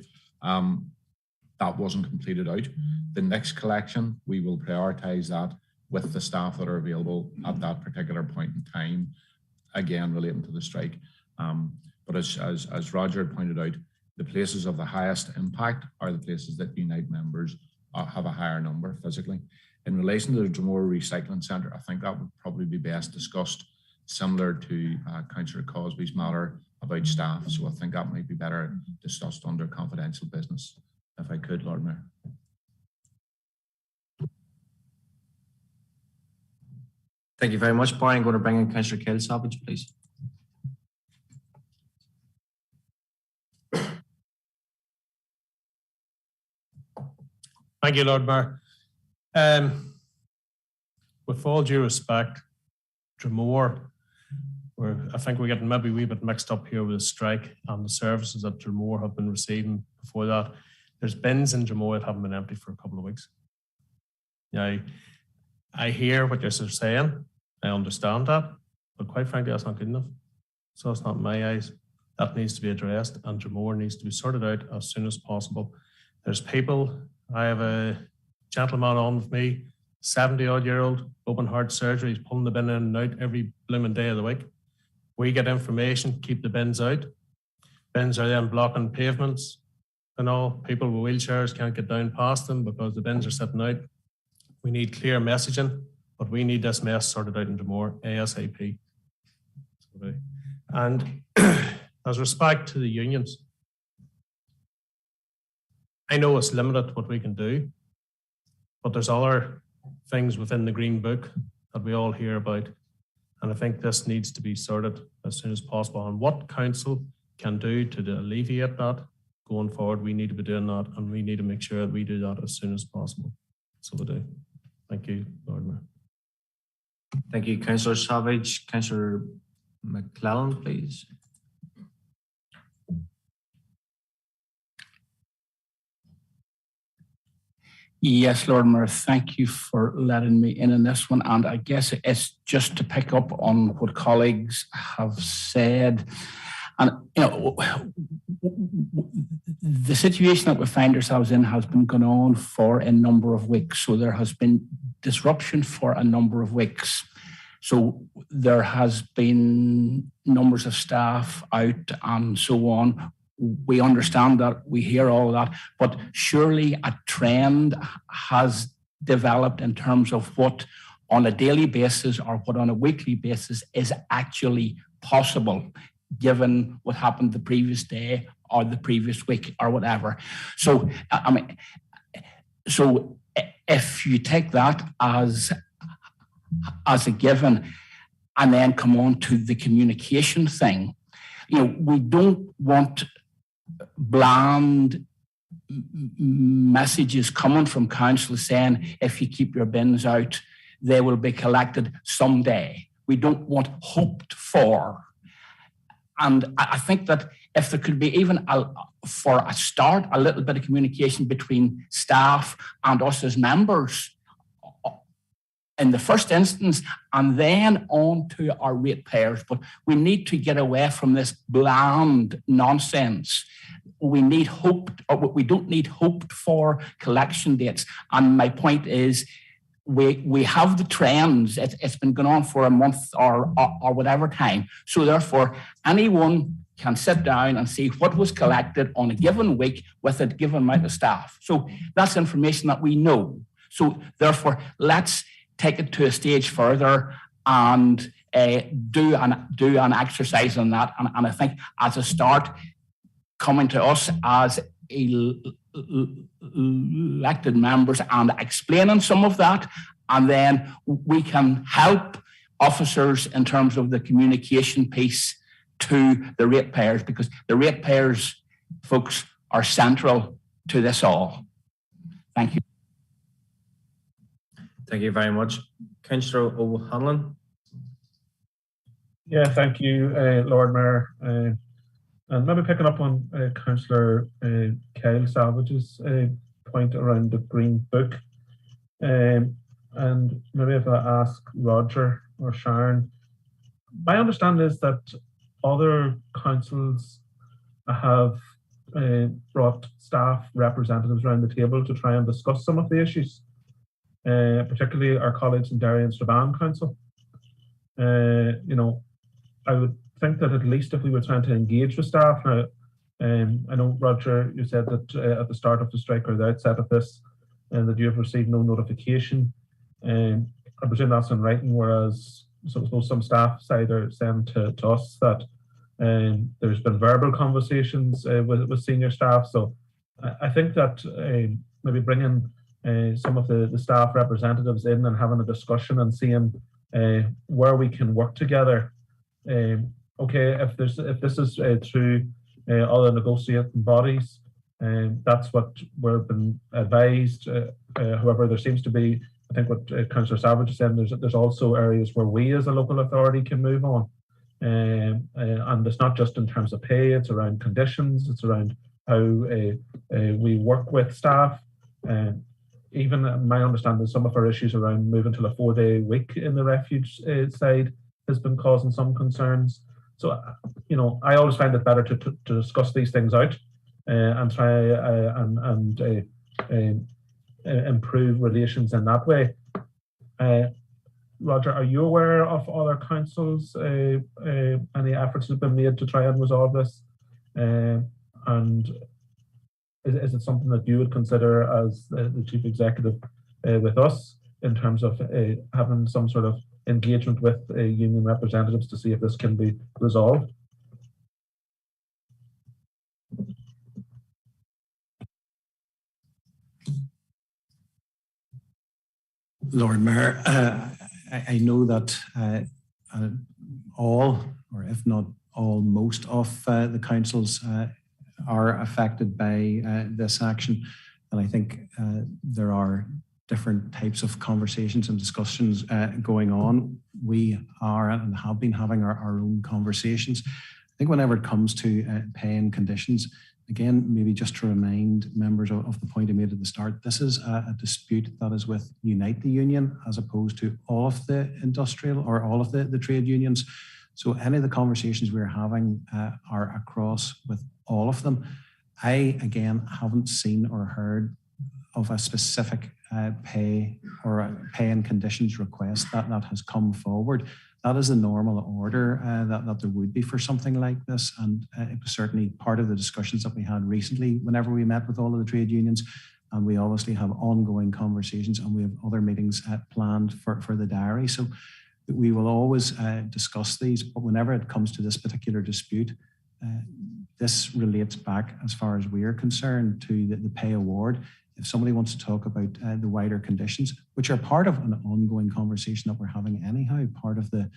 that wasn't completed out. The next collection, we will prioritise that with the staff that are available at that particular point in time, again, relating to the strike. But as Roger pointed out, the places of the highest impact are the places that Unite members have a higher number physically. In relation to the Dromore Recycling Centre, I think that would probably be best discussed similar to Councillor Cosby's matter about staff. So I think that might be better discussed under confidential business, if I could, Lord Mayor. Thank you very much, Barry. I'm going to bring in Councillor Kyle Savage, please. Thank you, Lord Mayor. With all due respect, Dromore, I think we're getting maybe a wee bit mixed up here with the strike and the services that Dromore have been receiving before that. There's bins in Dromore that haven't been empty for a couple of weeks. Now, I hear what you're saying. I understand that, but quite frankly, that's not good enough. So it's not in my eyes. That needs to be addressed, and Dromore needs to be sorted out as soon as possible. There's people. I have a gentleman on with me, 70-odd-year-old, open heart surgery. He's pulling the bin in and out every blooming day of the week. We get information, keep the bins out. Bins are then blocking pavements and all. People with wheelchairs can't get down past them because the bins are sitting out. We need clear messaging, but we need this mess sorted out in Dromore ASAP. And as respect to the unions, I know it's limited what we can do, but there's other things within the Green Book that we all hear about. And I think this needs to be sorted as soon as possible. And what council can do to alleviate that going forward, we need to be doing that, and we need to make sure that we do that as soon as possible. So we do. Thank you, Lord Mayor. Thank you, Councillor Savage. Councillor McClellan, please. Yes, Lord Mayor, thank you for letting me in this one. And I guess it's just to pick up on what colleagues have said. And, you know, the situation that we find ourselves in has been going on for a number of weeks. So there has been disruption for a number of weeks. So there has been numbers of staff out and so on. We understand that, we hear all that, but surely a trend has developed in terms of what on a daily basis or what on a weekly basis is actually possible, given what happened the previous day or the previous week or whatever. So, I mean, so if you take that as a given and then come on to the communication thing, you know, we don't want bland messages coming from council saying, if you keep your bins out, they will be collected someday. We don't want hoped for. And I think that if there could be even for a start, a little bit of communication between staff and us as members in the first instance, and then on to our ratepayers. But we need to get away from this bland nonsense. We need hoped, or we don't need hoped for collection dates. And my point is, we have the trends. It's been going on for a month or whatever time. So therefore, anyone can sit down and see what was collected on a given week with a given amount of staff. So that's information that we know. So therefore, let's take it to a stage further and do an exercise on that. And I think as a start, coming to us as elected members and explaining some of that, and then we can help officers in terms of the communication piece to the ratepayers, because the ratepayers, folks, are central to this all. Thank you. Thank you very much. Councillor O'Hanlon. Yeah, thank you, Lord Mayor. And maybe picking up on Councillor Kyle Savage's point around the Green Book. And maybe if I ask Roger or Sharon, my understanding is that other councils have brought staff representatives around the table to try and discuss some of the issues. Particularly our colleagues in Derry and Strabane Council. You know, I would think that at least if we were trying to engage with staff, now, I know, Roger, you said that at the start of the strike or the outset of this, that you have received no notification. I presume that's in writing, whereas so I suppose some staff side are saying to us that there's been verbal conversations with senior staff. So I think that maybe bringing some of the staff representatives in and having a discussion and seeing where we can work together. Okay, if this is through other negotiating bodies, that's what we've been advised. However, there seems to be, I think what Councillor Savage is saying, there's also areas where we as a local authority can move on. And it's not just in terms of pay, it's around conditions, it's around how we work with staff. Even my understanding, some of our issues around moving to a 4-day week in the refuge side has been causing some concerns. So, you know, I always find it better to discuss these things out and try and improve relations in that way. Roger, are you aware of other councils, any efforts have been made to try and resolve this? And is it something that you would consider as the chief executive with us in terms of having some sort of engagement with union representatives to see if this can be resolved? Lord Mayor, I know that all, or if not all, most of the councils are affected by this action. And I think there are different types of conversations and discussions going on. We are and have been having our own conversations. I think whenever it comes to pay and conditions, again, maybe just to remind members of the point I made at the start, this is a dispute that is with Unite the Union as opposed to all of the industrial or all of the trade unions. So any of the conversations we're having are across with all of them. I, again, haven't seen or heard of a specific pay or a pay and conditions request that has come forward. That is the normal order that there would be for something like this. And it was certainly part of the discussions that we had recently whenever we met with all of the trade unions. And we obviously have ongoing conversations and we have other meetings planned for the diary. So we will always discuss these, but whenever it comes to this particular dispute, this relates back, as far as we are concerned, to the pay award. If somebody wants to talk about the wider conditions, which are part of an ongoing conversation that we're having anyhow, part of the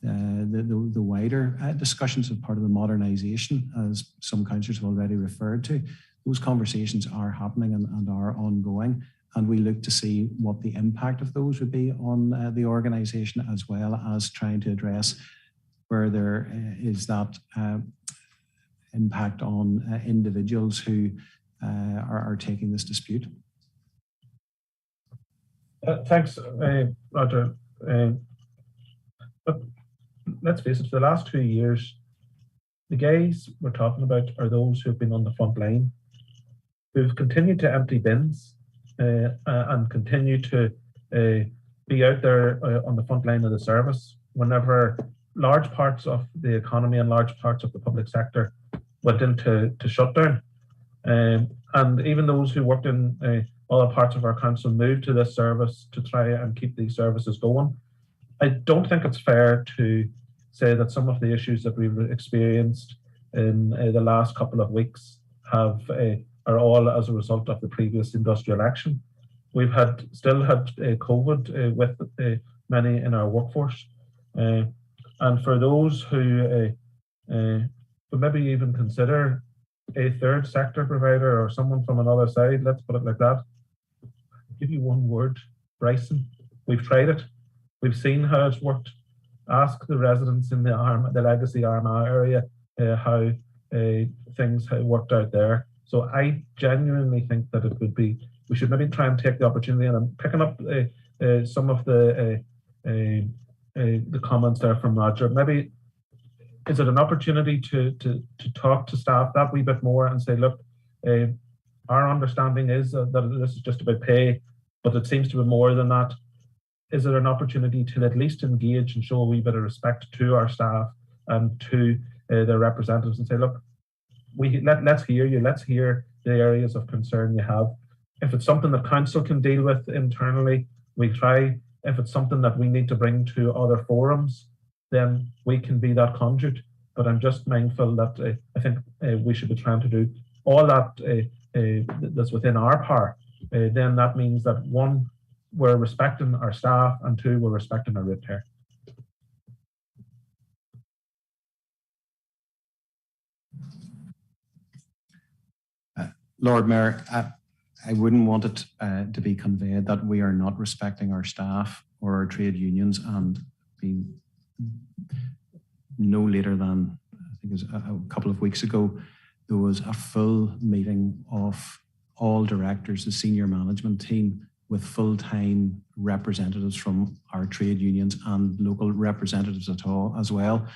wider discussions of part of the modernisation, as some councillors have already referred to, those conversations are happening and are ongoing. And we look to see what the impact of those would be on the organisation, as well as trying to address where there is that impact on individuals who are taking this dispute. Thanks, Roger. But let's face it, for the last 2 years, the guys we're talking about are those who have been on the front line, who've continued to empty bins and continue to be out there on the front line of the service whenever large parts of the economy and large parts of the public sector went into shutdown. And even those who worked in other parts of our council moved to this service to try and keep these services going. I don't think it's fair to say that some of the issues that we've experienced in the last couple of weeks are all as a result of the previous industrial action. We've still had COVID with many in our workforce. And for those who would maybe even consider a third sector provider or someone from another side, let's put it like that, I'll give you one word: Bryson. We've tried it. We've seen how it's worked. Ask the residents in the legacy Armagh area how things have worked out there. So I genuinely think that it would be, we should maybe try and take the opportunity, and I'm picking up some of the comments there from Roger. Maybe is it an opportunity to talk to staff that wee bit more and say, look, our understanding is that this is just about pay, but it seems to be more than that. Is there an opportunity to at least engage and show a wee bit of respect to our staff and to their representatives and say, look, let's hear you, let's hear the areas of concern you have. If it's something that council can deal with internally, we try. If it's something that we need to bring to other forums, then we can be that conduit. But I'm just mindful that I think we should be trying to do all that that's within our power. Then that means that one, we're respecting our staff, and two, we're respecting our ratepayer. Lord Mayor, I wouldn't want it to be conveyed that we are not respecting our staff or our trade unions, and being no later than, I think it was a couple of weeks ago, there was a full meeting of all directors, the senior management team, with full-time representatives from our trade unions and local representatives as well.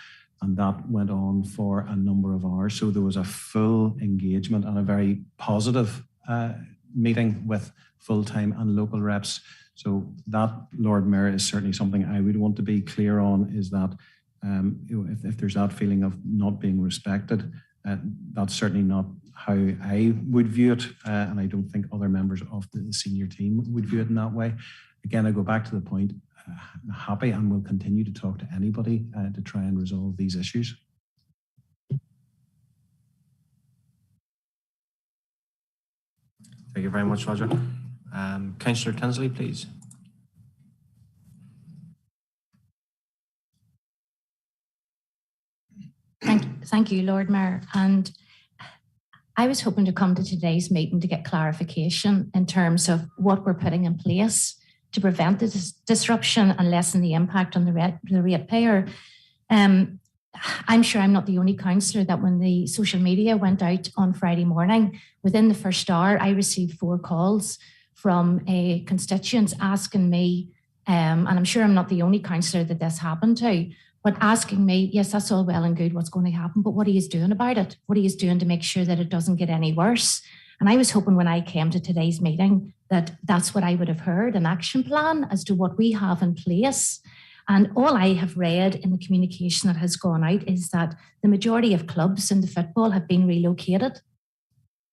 And that went on for a number of hours. So there was a full engagement and a very positive meeting with full-time and local reps. So that, Lord Mayor, is certainly something I would want to be clear on, is that if there's that feeling of not being respected, that's certainly not how I would view it, and I don't think other members of the senior team would view it in that way. Again, I go back to the point, I'm happy and will continue to talk to anybody to try and resolve these issues. Thank you very much, Roger. Councillor Tinsley, please. Thank you, Lord Mayor. And I was hoping to come to today's meeting to get clarification in terms of what we're putting in place to prevent the disruption and lessen the impact on the ratepayer. I'm sure I'm not the only councillor that when the social media went out on Friday morning, within the first hour, I received 4 calls from constituents asking me, and I'm sure I'm not the only councillor that this happened to, but asking me, yes, that's all well and good, what's going to happen, but what are you doing about it? What are you doing to make sure that it doesn't get any worse? And I was hoping when I came to today's meeting that that's what I would have heard, an action plan as to what we have in place. And all I have read in the communication that has gone out is that the majority of clubs in the football have been relocated.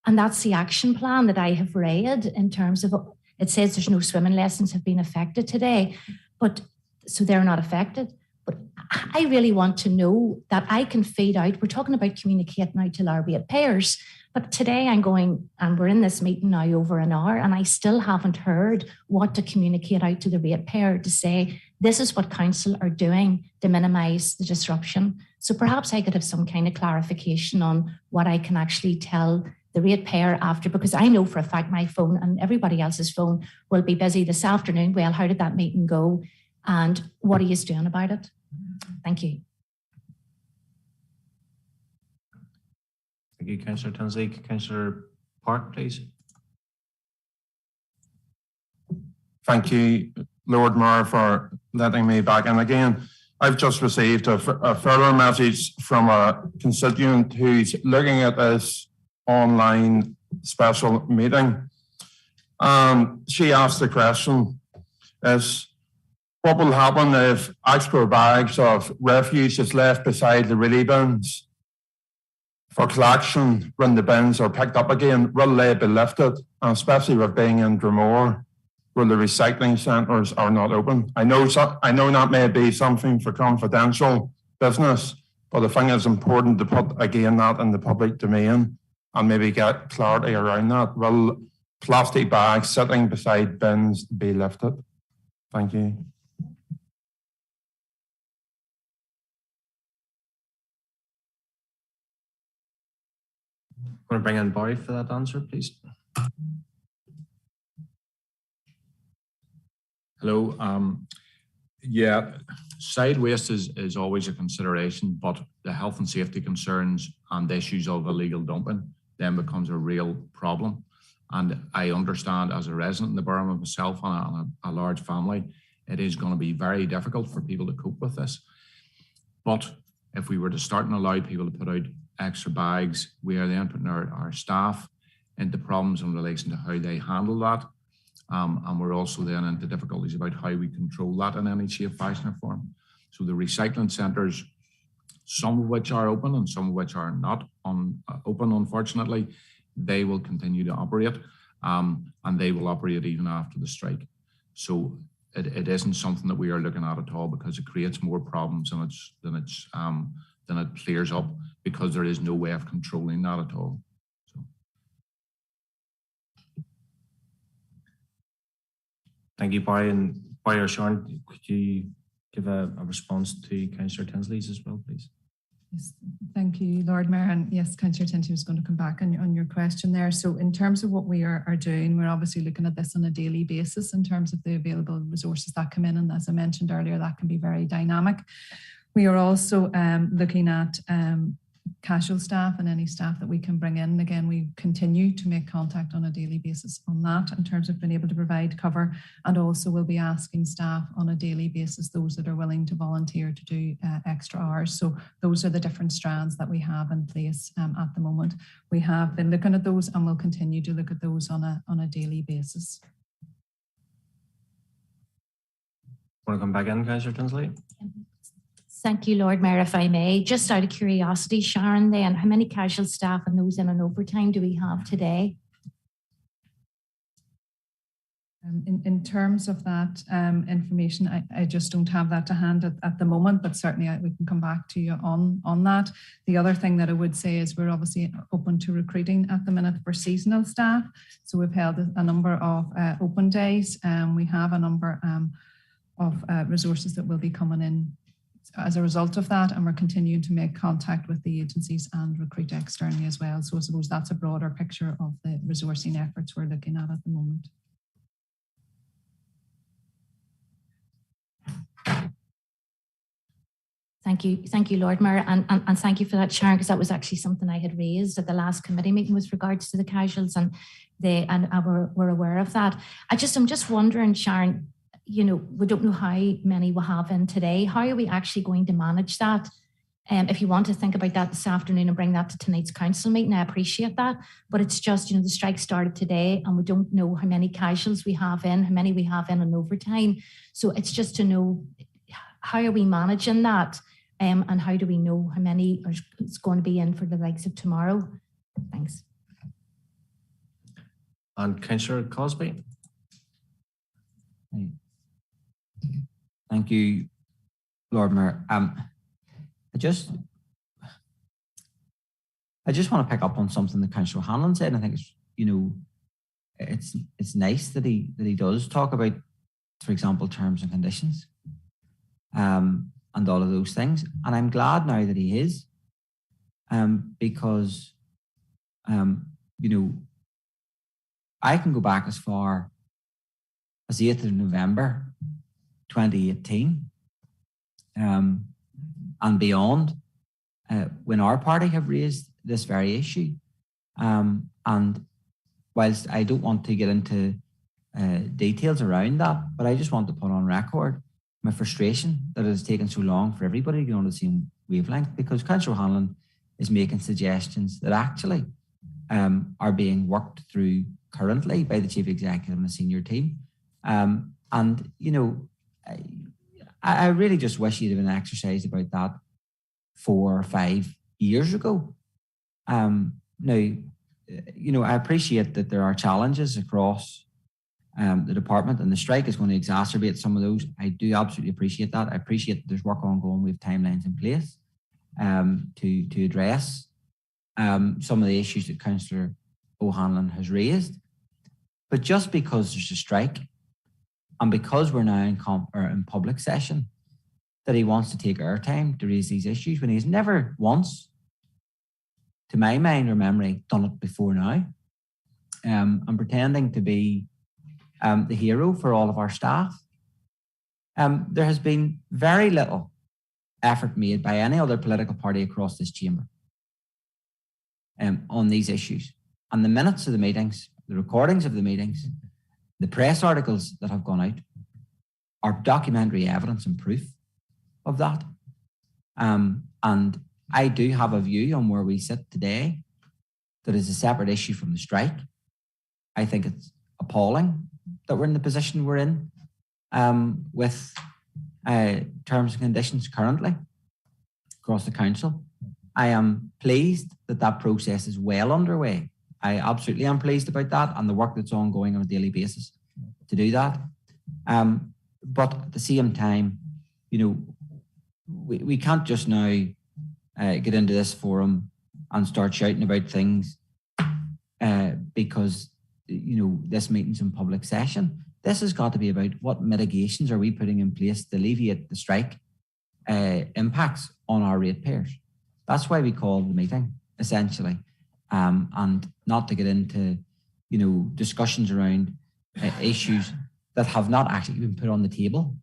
And that's the action plan that I have read in terms of, it says there's no swimming lessons have been affected today, but so they're not affected. But I really want to know that I can feed out. We're talking about communicating out to our ratepayers, but today I'm going, and we're in this meeting now over an hour, and I still haven't heard what to communicate out to the ratepayer to say, this is what council are doing to minimise the disruption. So perhaps I could have some kind of clarification on what I can actually tell the ratepayer after, because I know for a fact my phone and everybody else's phone will be busy this afternoon. Well, how did that meeting go? And what are you doing about it? Thank you. Thank you, Councillor Tinsley. Councillor Park, please. Thank you, Lord Mayor, for letting me back in again. I've just received a further message from a constituent who's looking at this online special meeting. She asked the question is, what will happen if extra bags of refuse is left beside the wheelie bins for collection when the bins are picked up again? Will they be lifted? And especially with being in Dromore, where the recycling centres are not open. I know that may be something for confidential business, but I think it's important to put again that in the public domain and maybe get clarity around that. Will plastic bags sitting beside bins be lifted? Thank you. I'm going to bring in Barry for that answer, please. Hello. Yeah, side waste is always a consideration, but the health and safety concerns and issues of illegal dumping then becomes a real problem. And I understand as a resident in the borough myself and a large family, it is going to be very difficult for people to cope with this. But if we were to start and allow people to put out extra bags, we are then putting our staff into problems in relation to how they handle that. And we're also then into difficulties about how we control that in any shape, fashion or form. So the recycling centres, some of which are open and some of which are not open, unfortunately, they will continue to operate and they will operate even after the strike. So it isn't something that we are looking at all because it creates more problems than it clears up, because there is no way of controlling that at all. Thank you, Barry. And Barry or Sean, could you give a response to Councillor Tinsley's as well, please? Yes, thank you, Lord Mayor. And yes, Councillor Tinsley was going to come back on your question there. So in terms of what we are doing, we're obviously looking at this on a daily basis in terms of the available resources that come in. And as I mentioned earlier, that can be very dynamic. We are also looking at casual staff and any staff that we can bring in. Again, we continue to make contact on a daily basis on that in terms of being able to provide cover, and also we'll be asking staff on a daily basis, those that are willing to volunteer to do extra hours. So those are the different strands that we have in place at the moment. We have been looking at those and we'll continue to look at those on a daily basis. Want to come back in, Councillor Tinsley? Thank you, Lord Mayor, if I may. Just out of curiosity, Sharon, then, how many casual staff and those in and overtime do we have today? In terms of that information, I just don't have that to hand at the moment, but certainly we can come back to you on that. The other thing that I would say is we're obviously open to recruiting at the minute for seasonal staff. So we've held a number of open days. We have a number of resources that will be coming in as a result of that, and we're continuing to make contact with the agencies and recruit externally as well. So I suppose that's a broader picture of the resourcing efforts we're looking at the moment. Thank you, Lord Mayor, and thank you for that, Sharon, because that was actually something I had raised at the last committee meeting with regards to the casuals, and we're aware of that. I'm just wondering, Sharon, you know, we don't know how many we have in today. How are we actually going to manage that? If you want to think about that this afternoon and bring that to tonight's council meeting, I appreciate that. But it's just, you know, the strike started today and we don't know how many casuals we have in, how many we have in on overtime. So it's just to know, how are we managing that? And how do we know how many is going to be in for the likes of tomorrow? Thanks. And Councillor Cosby. Thank you, Lord Mayor. I just want to pick up on something that Councillor Hanlon said. I think it's, you know, it's nice that he does talk about, for example, terms and conditions, and all of those things. And I'm glad now that he is, because, you know, I can go back as far as the 8th of November, 2018, and beyond, when our party have raised this very issue. And whilst I don't want to get into details around that, but I just want to put on record my frustration that it has taken so long for everybody to get on the same wavelength, because Councillor Hanlon is making suggestions that actually are being worked through currently by the Chief Executive and the senior team. And, you know, I really just wish you'd have been exercised about that 4 or 5 years ago. Now, you know, I appreciate that there are challenges across the department, and the strike is going to exacerbate some of those. I do absolutely appreciate that. I appreciate that there's work ongoing. We have timelines in place to address some of the issues that Councillor O'Hanlon has raised. But just because there's a strike, and because we're now in public session, that he wants to take airtime to raise these issues when he's never once, to my mind or memory, done it before now, and pretending to be the hero for all of our staff. There has been very little effort made by any other political party across this chamber on these issues. And the minutes of the meetings, the recordings of the meetings, the press articles that have gone out are documentary evidence and proof of that. And I do have a view on where we sit today that is a separate issue from the strike. I think it's appalling that we're in the position we're in with terms and conditions currently across the council. I am pleased that that process is well underway. I absolutely am pleased about that, and the work that's ongoing on a daily basis to do that. But at the same time, you know, we can't just now get into this forum and start shouting about things because, you know, this meeting's in public session. This has got to be about what mitigations are we putting in place to alleviate the strike impacts on our ratepayers. That's why we called the meeting, essentially, and not to get into, you know, discussions around issues that have not actually been put on the table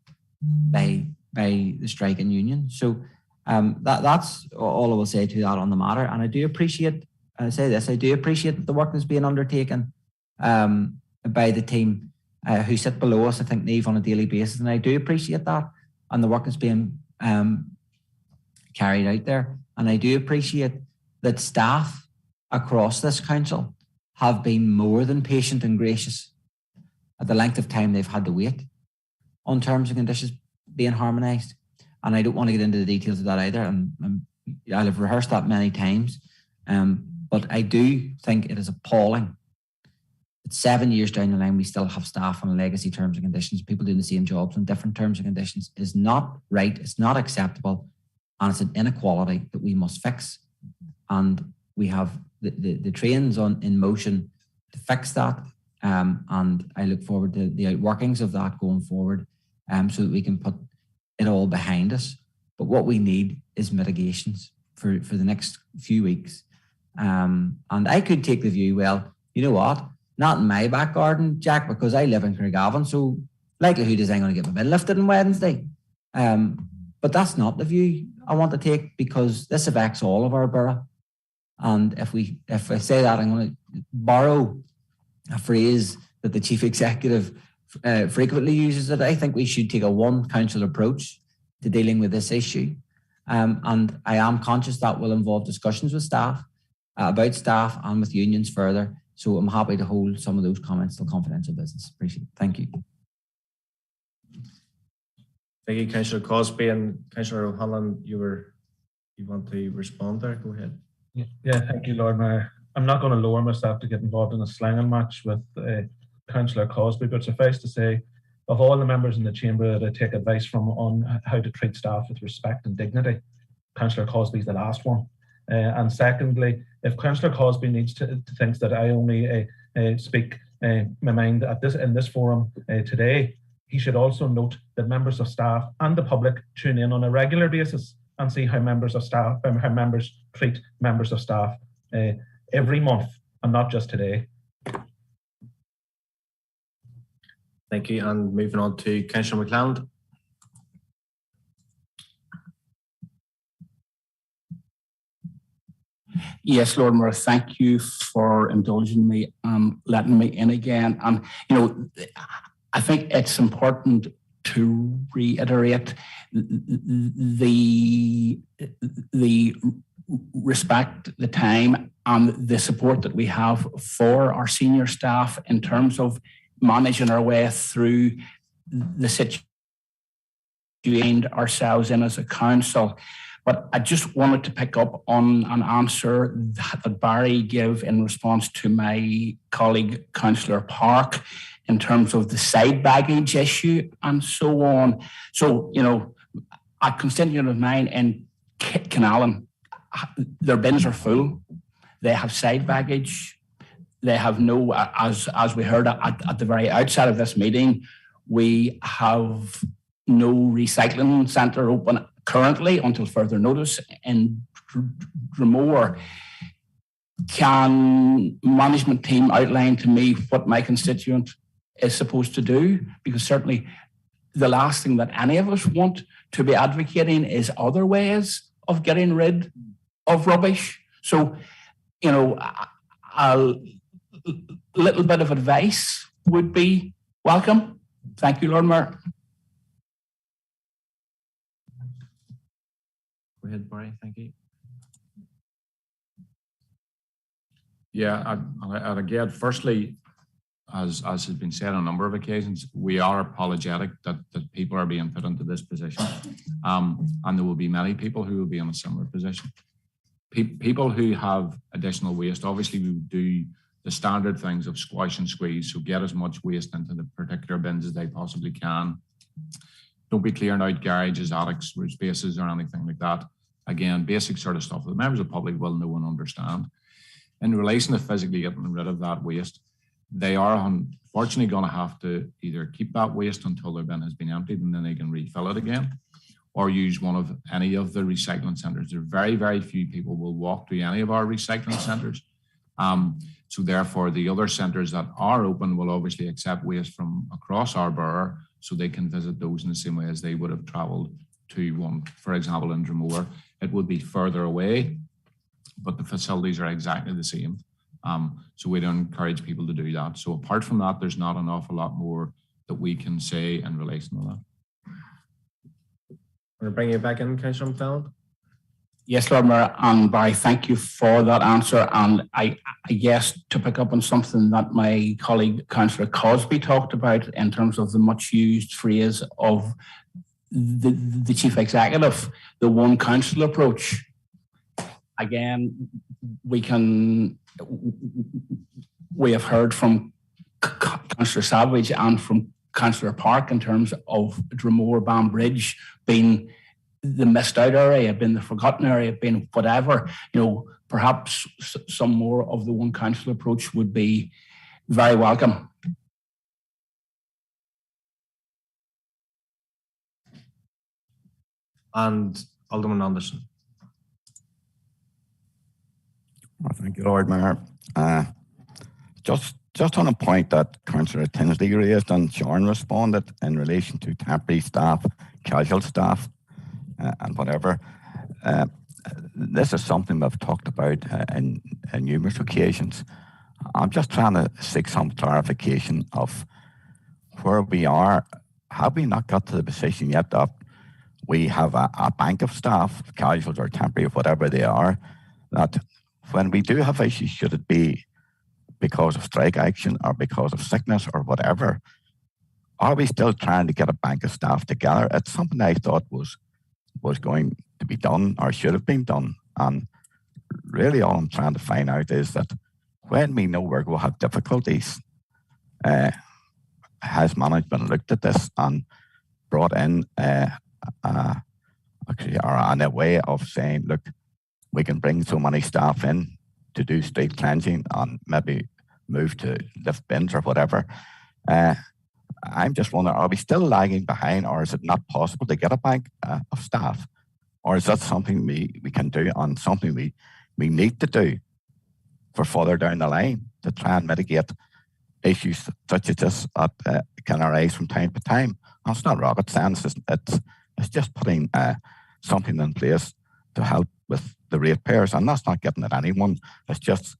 by the striking union. So that's all I will say to that on the matter. And I do appreciate, I do appreciate the work that's being undertaken by the team who sit below us, I think, Niamh, on a daily basis. And I do appreciate that and the work that's being carried out there. And I do appreciate that staff across this council have been more than patient and gracious at the length of time they've had to wait on terms and conditions being harmonised. And I don't want to get into the details of that either. And I'll have rehearsed that many times. But I do think it is appalling that 7 years down the line, we still have staff on legacy terms and conditions, people doing the same jobs on different terms and conditions. Is not right. It's not acceptable. And it's an inequality that we must fix. And we have the trains in motion to fix that. And I look forward to the outworkings of that going forward so that we can put it all behind us. But what we need is mitigations for the next few weeks. And I could take the view, well, you know what? Not in my back garden, Jack, because I live in Craigavon, so likelihood is I'm going to get my bill lifted on Wednesday. But that's not the view I want to take, because this affects all of our borough. And if I say that, I'm going to borrow a phrase that the chief executive frequently uses, that I think we should take a one council approach to dealing with this issue. And I am conscious that will involve discussions with staff, about staff and with unions further. So I'm happy to hold some of those comments till confidential business. Appreciate it. Thank you. Thank you, Councillor Cosby. And Councillor O'Hanlon, you want to respond there? Go ahead. Yeah, thank you, Lord Mayor. I'm not going to lower myself to get involved in a slanging match with Councillor Cosby, but suffice to say, of all the members in the chamber that I take advice from on how to treat staff with respect and dignity, Councillor Cosby is the last one. And secondly, if Councillor Cosby needs to thinks that I only speak my mind in this forum today, he should also note that members of staff and the public tune in on a regular basis and see how members treat members of staff every month, and not just today. Thank you. And moving on to Councillor McLeod. Yes, Lord Mayor, thank you for indulging me and letting me in again. And, you know, I think it's important to reiterate the respect, the time and the support that we have for our senior staff in terms of managing our way through the situation we find ourselves in as a council. But I just wanted to pick up on an answer that Barry gave in response to my colleague, Councillor Park, in terms of the side baggage issue and so on. So, you know, a constituent of mine in Canallan, their bins are full. They have side baggage. They have no, as we heard at the very outset of this meeting, we have no recycling centre open currently until further notice in Dromore. Can management team outline to me what my constituent is supposed to do? Because certainly the last thing that any of us want to be advocating is other ways of getting rid of rubbish. So, you know, a little bit of advice would be welcome. Thank you, Lord Mayor. Go ahead, Barry. Thank you. Yeah, and again, firstly, as has been said on a number of occasions, we are apologetic that people are being put into this position. And there will be many people who will be in a similar position. People who have additional waste, obviously we do the standard things of squash and squeeze, so get as much waste into the particular bins as they possibly can. Don't be clearing out garages, attics, roof spaces or anything like that. Again, basic sort of stuff that members of the public will know and understand. In relation to physically getting rid of that waste, they are unfortunately going to have to either keep that waste until their bin has been emptied and then they can refill it again, or use one of any of the recycling centres. There are very, very few people will walk to any of our recycling centres. So therefore, the other centres that are open will obviously accept waste from across our borough, so they can visit those in the same way as they would have travelled to one, for example, in Dromore. It would be further away, but the facilities are exactly the same. So we'd encourage people to do that. So apart from that, there's not an awful lot more that we can say in relation to that. We're bringing you back in, Councillor McLeod. Yes, Lord Mayor, and Barry, thank you for that answer. And I guess to pick up on something that my colleague Councillor Cosby talked about in terms of the much used phrase of the chief executive, the one council approach. Again, we have heard from Councillor Savage and from Councillor Park in terms of Dromore Banbridge being the missed out area, being the forgotten area, being whatever. You know, perhaps some more of the one council approach would be very welcome. and Alderman Anderson. Well, thank you, Lord Mayor. Just on a point that Councillor Tinsley raised and Sean responded in relation to temporary staff, casual staff, and whatever. This is something we've talked about in numerous occasions. I'm just trying to seek some clarification of where we are. Have we not got to the position yet that we have a bank of staff, casuals or temporary, whatever they are, that when we do have issues, should it be because of strike action or because of sickness or whatever, are we still trying to get a bank of staff together? It's something I thought was going to be done or should have been done. And really all I'm trying to find out is that when we know we're going to have difficulties, has management looked at this and brought in a way of saying, look, we can bring so many staff in to do street cleansing and maybe move to lift bins or whatever. I'm just wondering, are we still lagging behind, or is it not possible to get a bank of staff? Or is that something we can do and something we need to do for further down the line to try and mitigate issues such as this that can arise from time to time? And it's not rocket science, it's just putting something in place to help with the ratepayers, and that's not getting at anyone. It's just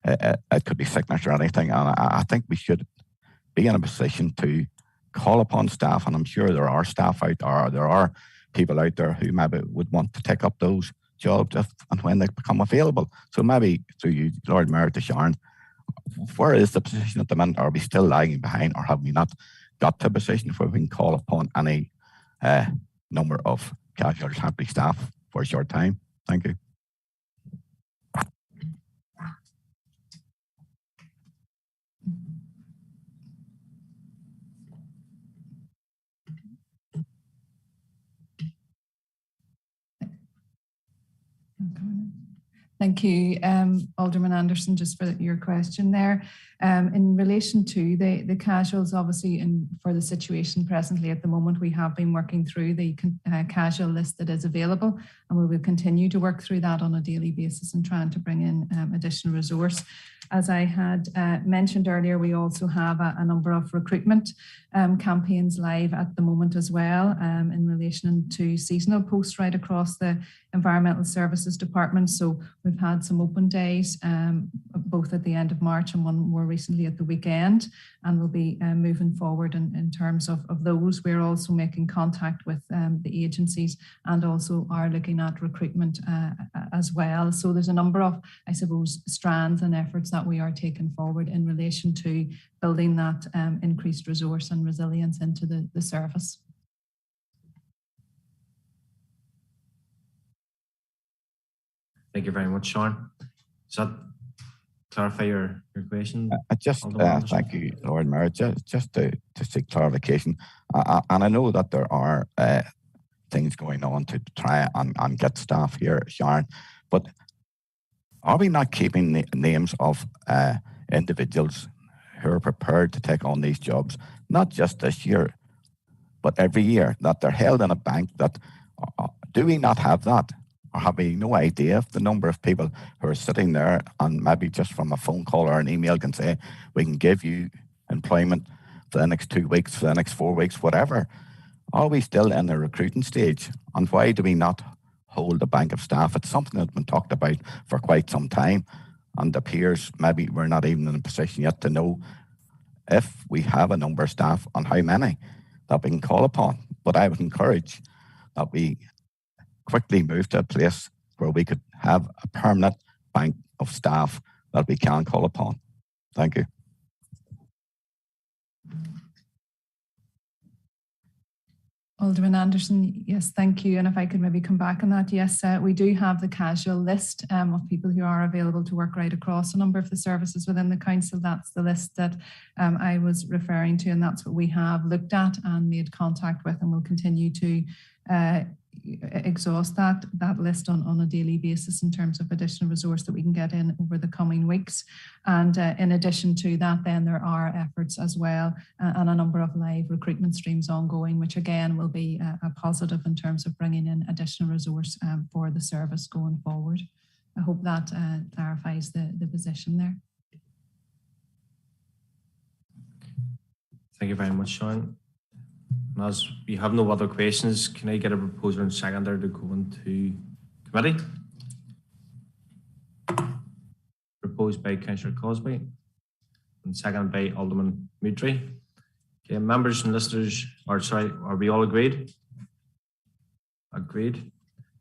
it could be sickness or anything, and I think we should be in a position to call upon staff, and I'm sure there are staff out there, there are people out there who maybe would want to take up those jobs if and when they become available. So maybe through you, Lord Mayor, to Sharon, where is the position at the minute? Are we still lagging behind, or have we not got to a position where we can call upon any number of casual temporary staff for a short time? Thank you. Thank you, Alderman Anderson, just for your question there. In relation to the casuals, obviously, for the situation presently at the moment, we have been working through the casual list that is available, and we will continue to work through that on a daily basis and trying to bring in additional resource. As I had mentioned earlier, we also have a number of recruitment campaigns live at the moment as well in relation to seasonal posts right across the Environmental Services Department. So we've had some open days, both at the end of March and one more recently at the weekend, and we'll be moving forward in terms of those. We're also making contact with the agencies and also are looking at recruitment as well. So there's a number of, I suppose, strands and efforts that we are taking forward in relation to building that increased resource and resilience into the service. Thank you very much, Sean. Does that clarify your question? Thank you, Lord Mayor. Just to seek clarification, and I know that there are things going on to try and get staff here, Sharon, but are we not keeping the names of individuals who are prepared to take on these jobs, not just this year, but every year, that they're held in a bank? That do we not have that? Or have we no idea of the number of people who are sitting there and maybe just from a phone call or an email can say, we can give you employment for the next 2 weeks, for the next 4 weeks, whatever? Are we still in the recruiting stage? And why do we not hold a bank of staff? It's something that's been talked about for quite some time, and it appears maybe we're not even in a position yet to know if we have a number of staff and how many that we can call upon. But I would encourage that we quickly move to a place where we could have a permanent bank of staff that we can call upon. Thank you. Alderman Anderson, yes, thank you. And if I could maybe come back on that, yes, we do have the casual list of people who are available to work right across a number of the services within the council. That's the list that I was referring to, and that's what we have looked at and made contact with, and will continue to exhaust that list on a daily basis in terms of additional resource that we can get in over the coming weeks. And in addition to that, then there are efforts as well and a number of live recruitment streams ongoing, which again will be a positive in terms of bringing in additional resource for the service going forward. I hope that clarifies the position there. Thank you very much, Sean. And as we have no other questions, can I get a proposer and seconder to go into committee? Proposed by Councillor Cosby and seconded by Alderman Moodry. Okay, members and listeners, are we all agreed? Agreed.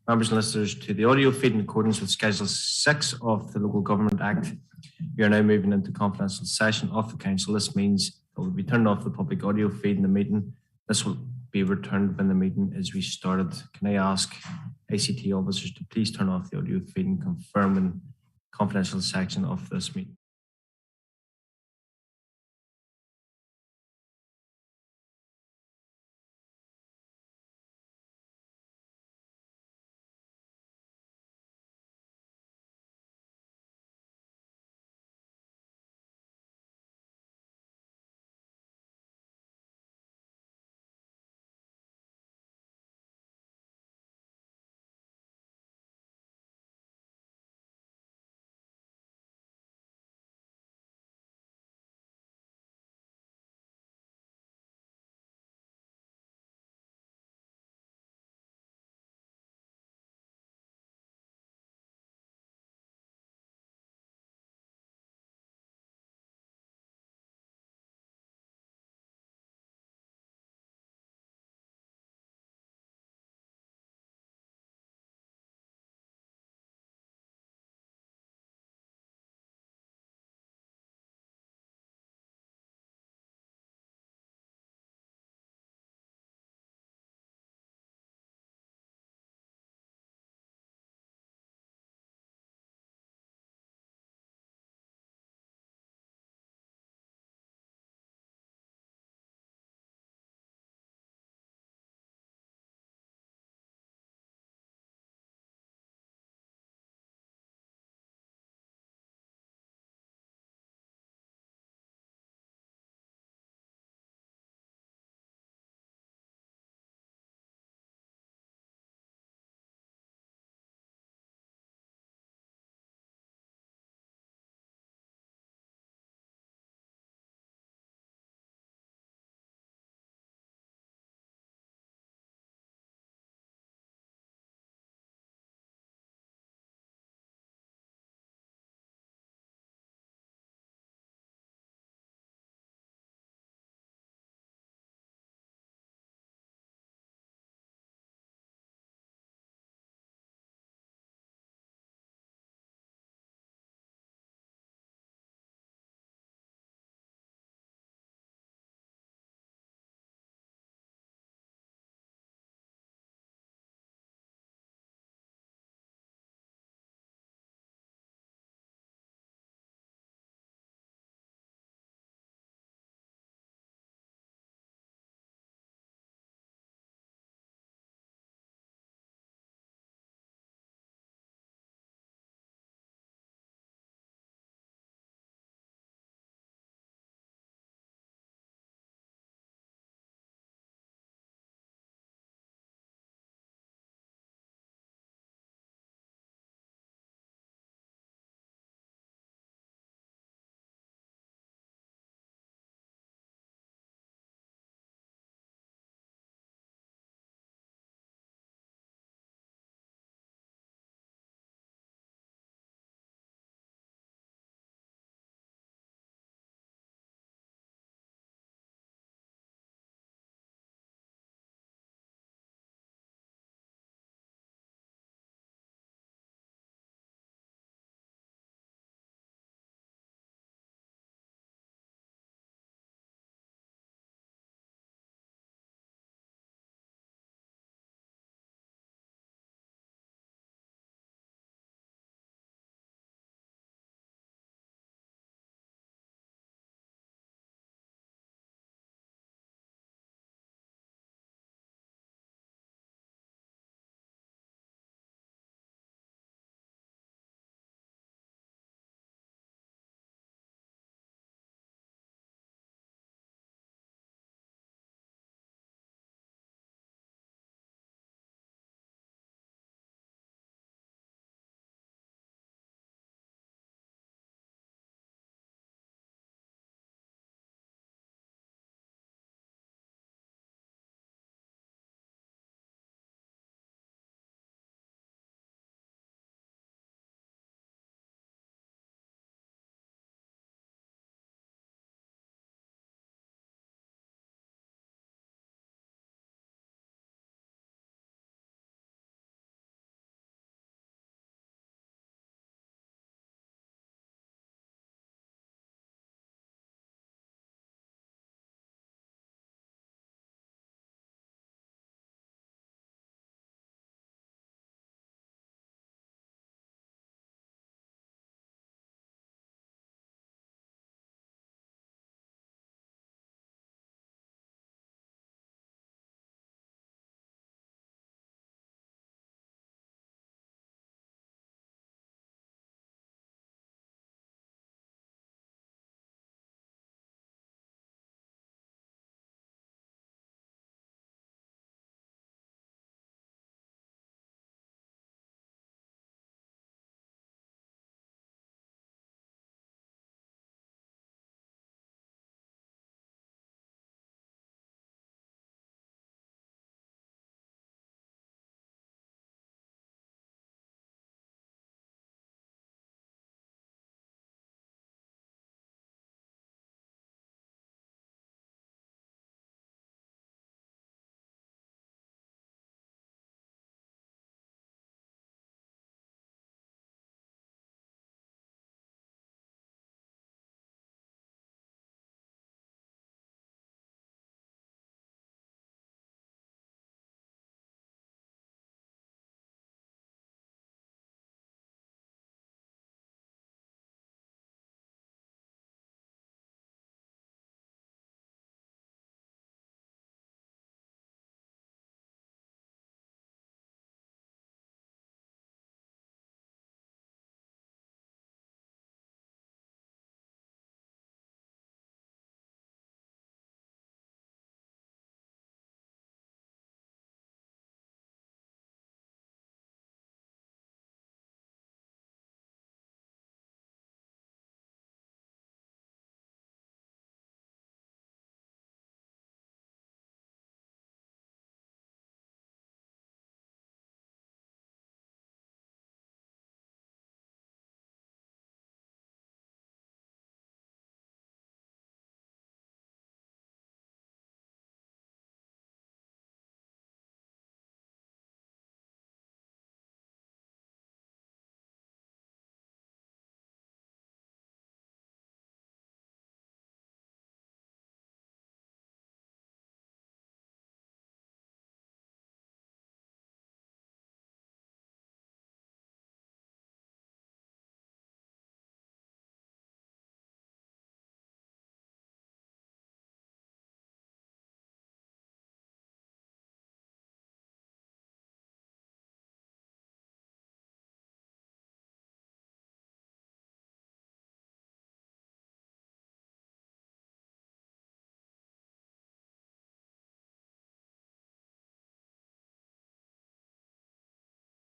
Members and listeners, to the audio feed in accordance with Schedule 6 of the Local Government Act, we are now moving into confidential session of the Council. This means that we'll be turning off the public audio feed in the meeting. This will be returned when the meeting is restarted. Can I ask ICT officers to please turn off the audio feed and confirm in confidential section of this meeting?